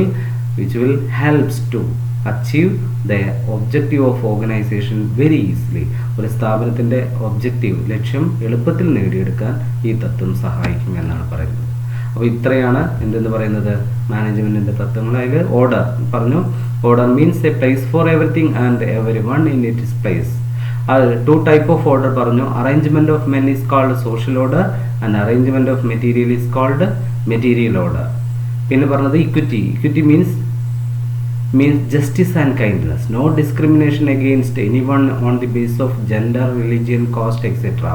which will helps to achieve the objective of organisation very easily. ഒരു സ്ഥാപനത്തിൻ്റെ ഒബ്ജക്റ്റീവ്, ലക്ഷ്യം എളുപ്പത്തിൽ നേടിയെടുക്കാൻ ഈ തത്വം സഹായിക്കും എന്നാണ് പറയുന്നത്. അപ്പോൾ ഇത്രയാണ് എന്തെന്ന് പറയുന്നത് മാനേജ്മെന്റിന്റെ തത്വങ്ങൾ. അതിൽ ഓർഡർ പറഞ്ഞു, order means a place for everything and every one in it place. Two type of order പറഞ്ഞു. Arrangement of men is called social order and arrangement of material is called material order. പിന്നെ പറഞ്ഞത് equity means justice and kindness, no discrimination against anyone on the basis of gender, religion, caste, etc.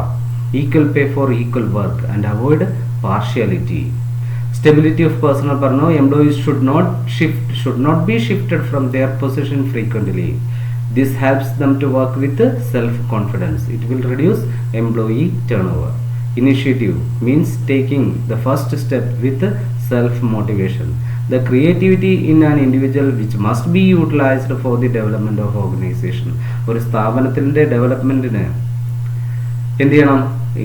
Equal pay for equal work and avoid partiality. Stability of personal parno, employees should not be shifted from their position frequently. This helps them to work with self confidence. It will reduce employee turnover. Initiative means taking the first step with self motivation. The creativity in an individual which must be utilized for the development of organization. ഒരു സ്ഥാപനത്തിന്റെ ഡെവലപ്മെന്റിന് എന്ത് ചെയ്യണം,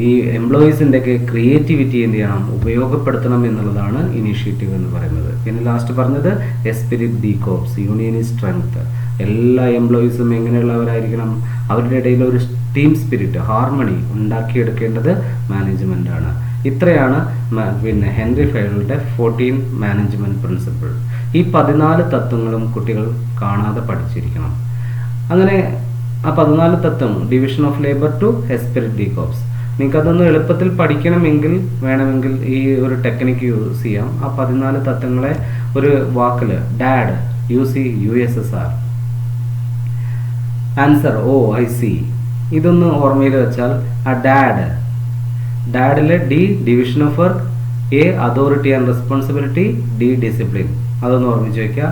ഈ എംപ്ലോയീസിന്റെ ഒക്കെ creativity എന്ത് ചെയ്യണം, ഉപയോഗപ്പെടുത്തണം എന്നുള്ളതാണ് initiative എന്ന് പറയുന്നത്. പിന്നെ ലാസ്റ്റ് പറഞ്ഞത് esprit de corps, union is strength. എല്ലാ എംപ്ലോയീസും എങ്ങനെയുള്ളവരായിരിക്കണം, അവരുടെ ഇടയിൽ ഒരു ടീം സ്പിരിറ്റ്, ഹാർമണി ഉണ്ടാക്കിയെടുക്കേണ്ടത് മാനേജ്മെന്റ് ആണ്. ഇത്രയാണ് പിന്നെ ഹെൻറി ഫയലുടെ 14 മാനേജ്മെന്റ് പ്രിൻസിപ്പിൾ. ഈ 14 തത്വങ്ങളും കുട്ടികൾ കാണാതെ പഠിച്ചിരിക്കണം. അങ്ങനെ ആ 14 തത്വം, division of labour to esprit de corps, നിങ്ങൾക്ക് അതൊന്ന് എളുപ്പത്തിൽ പഠിക്കണമെങ്കിൽ വേണമെങ്കിൽ ഈ ഒരു ടെക്നിക്ക് യൂസ് ചെയ്യാം. ആ 14 തത്വങ്ങളെ ഒരു വാക്കിൽ ഡാഡ് USSR, ആൻസർ OIC, ഇതൊന്ന് ഓർമ്മയിൽ വെച്ചാൽ ആ ഡാഡിലെ D division of work, A authority and responsibility, D discipline, അതൊന്ന് ഓർമ്മിച്ച് വയ്ക്കുക.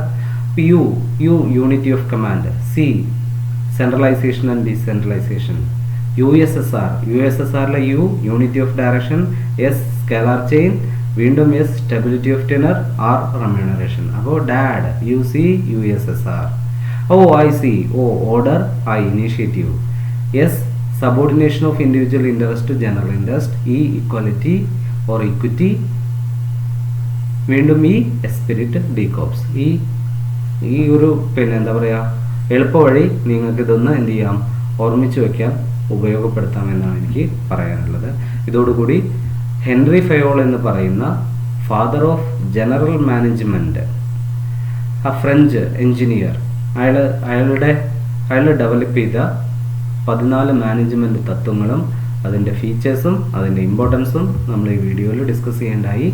U unity of command, C centralisation and decentralisation, യുഎസ്എസ്ആറിലെ U unity of direction, S scalar chain, വീണ്ടും S stability of tenure, R remuneration. അപ്പോൾ DAD USSR, OIC order, I initiative, S subordination of individual interest to general interest, E equality or equity, വീണ്ടും E esprit ഡീകോപ്സ്. ഈ ഒരു എന്താ പറയുക എളുപ്പ വഴി നിങ്ങൾക്ക് ഇതൊന്ന് എന്ത് ചെയ്യാം, ഓർമ്മിച്ച് വയ്ക്കാൻ ഉപയോഗപ്പെടുത്താമെന്നാണ് എനിക്ക് പറയാനുള്ളത്. ഇതോടുകൂടി ഹെൻറി ഫയോൾ എന്ന് പറയുന്ന ഫാദർ ഓഫ് ജനറൽ മാനേജ്മെൻറ്റ്, ആ ഫ്രഞ്ച് എഞ്ചിനീയർ, അയാൾ ഡെവലപ്പ് ചെയ്ത 14 മാനേജ്മെൻറ്റ് തത്വങ്ങളും അതിൻ്റെ ഫീച്ചേഴ്സും അതിൻ്റെ ഇമ്പോർട്ടൻസും നമ്മൾ ഈ വീഡിയോയിൽ ഡിസ്കസ് ചെയ്യേണ്ടായി.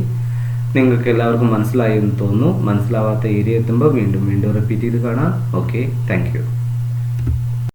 നിങ്ങൾക്ക് എല്ലാവർക്കും മനസ്സിലായി എന്ന് തോന്നുന്നു. മനസ്സിലാവാത്ത ഏരിയ എത്തുമ്പോൾ വീണ്ടും റിപ്പീറ്റ് ചെയ്ത് കാണാം. Okay, thank you.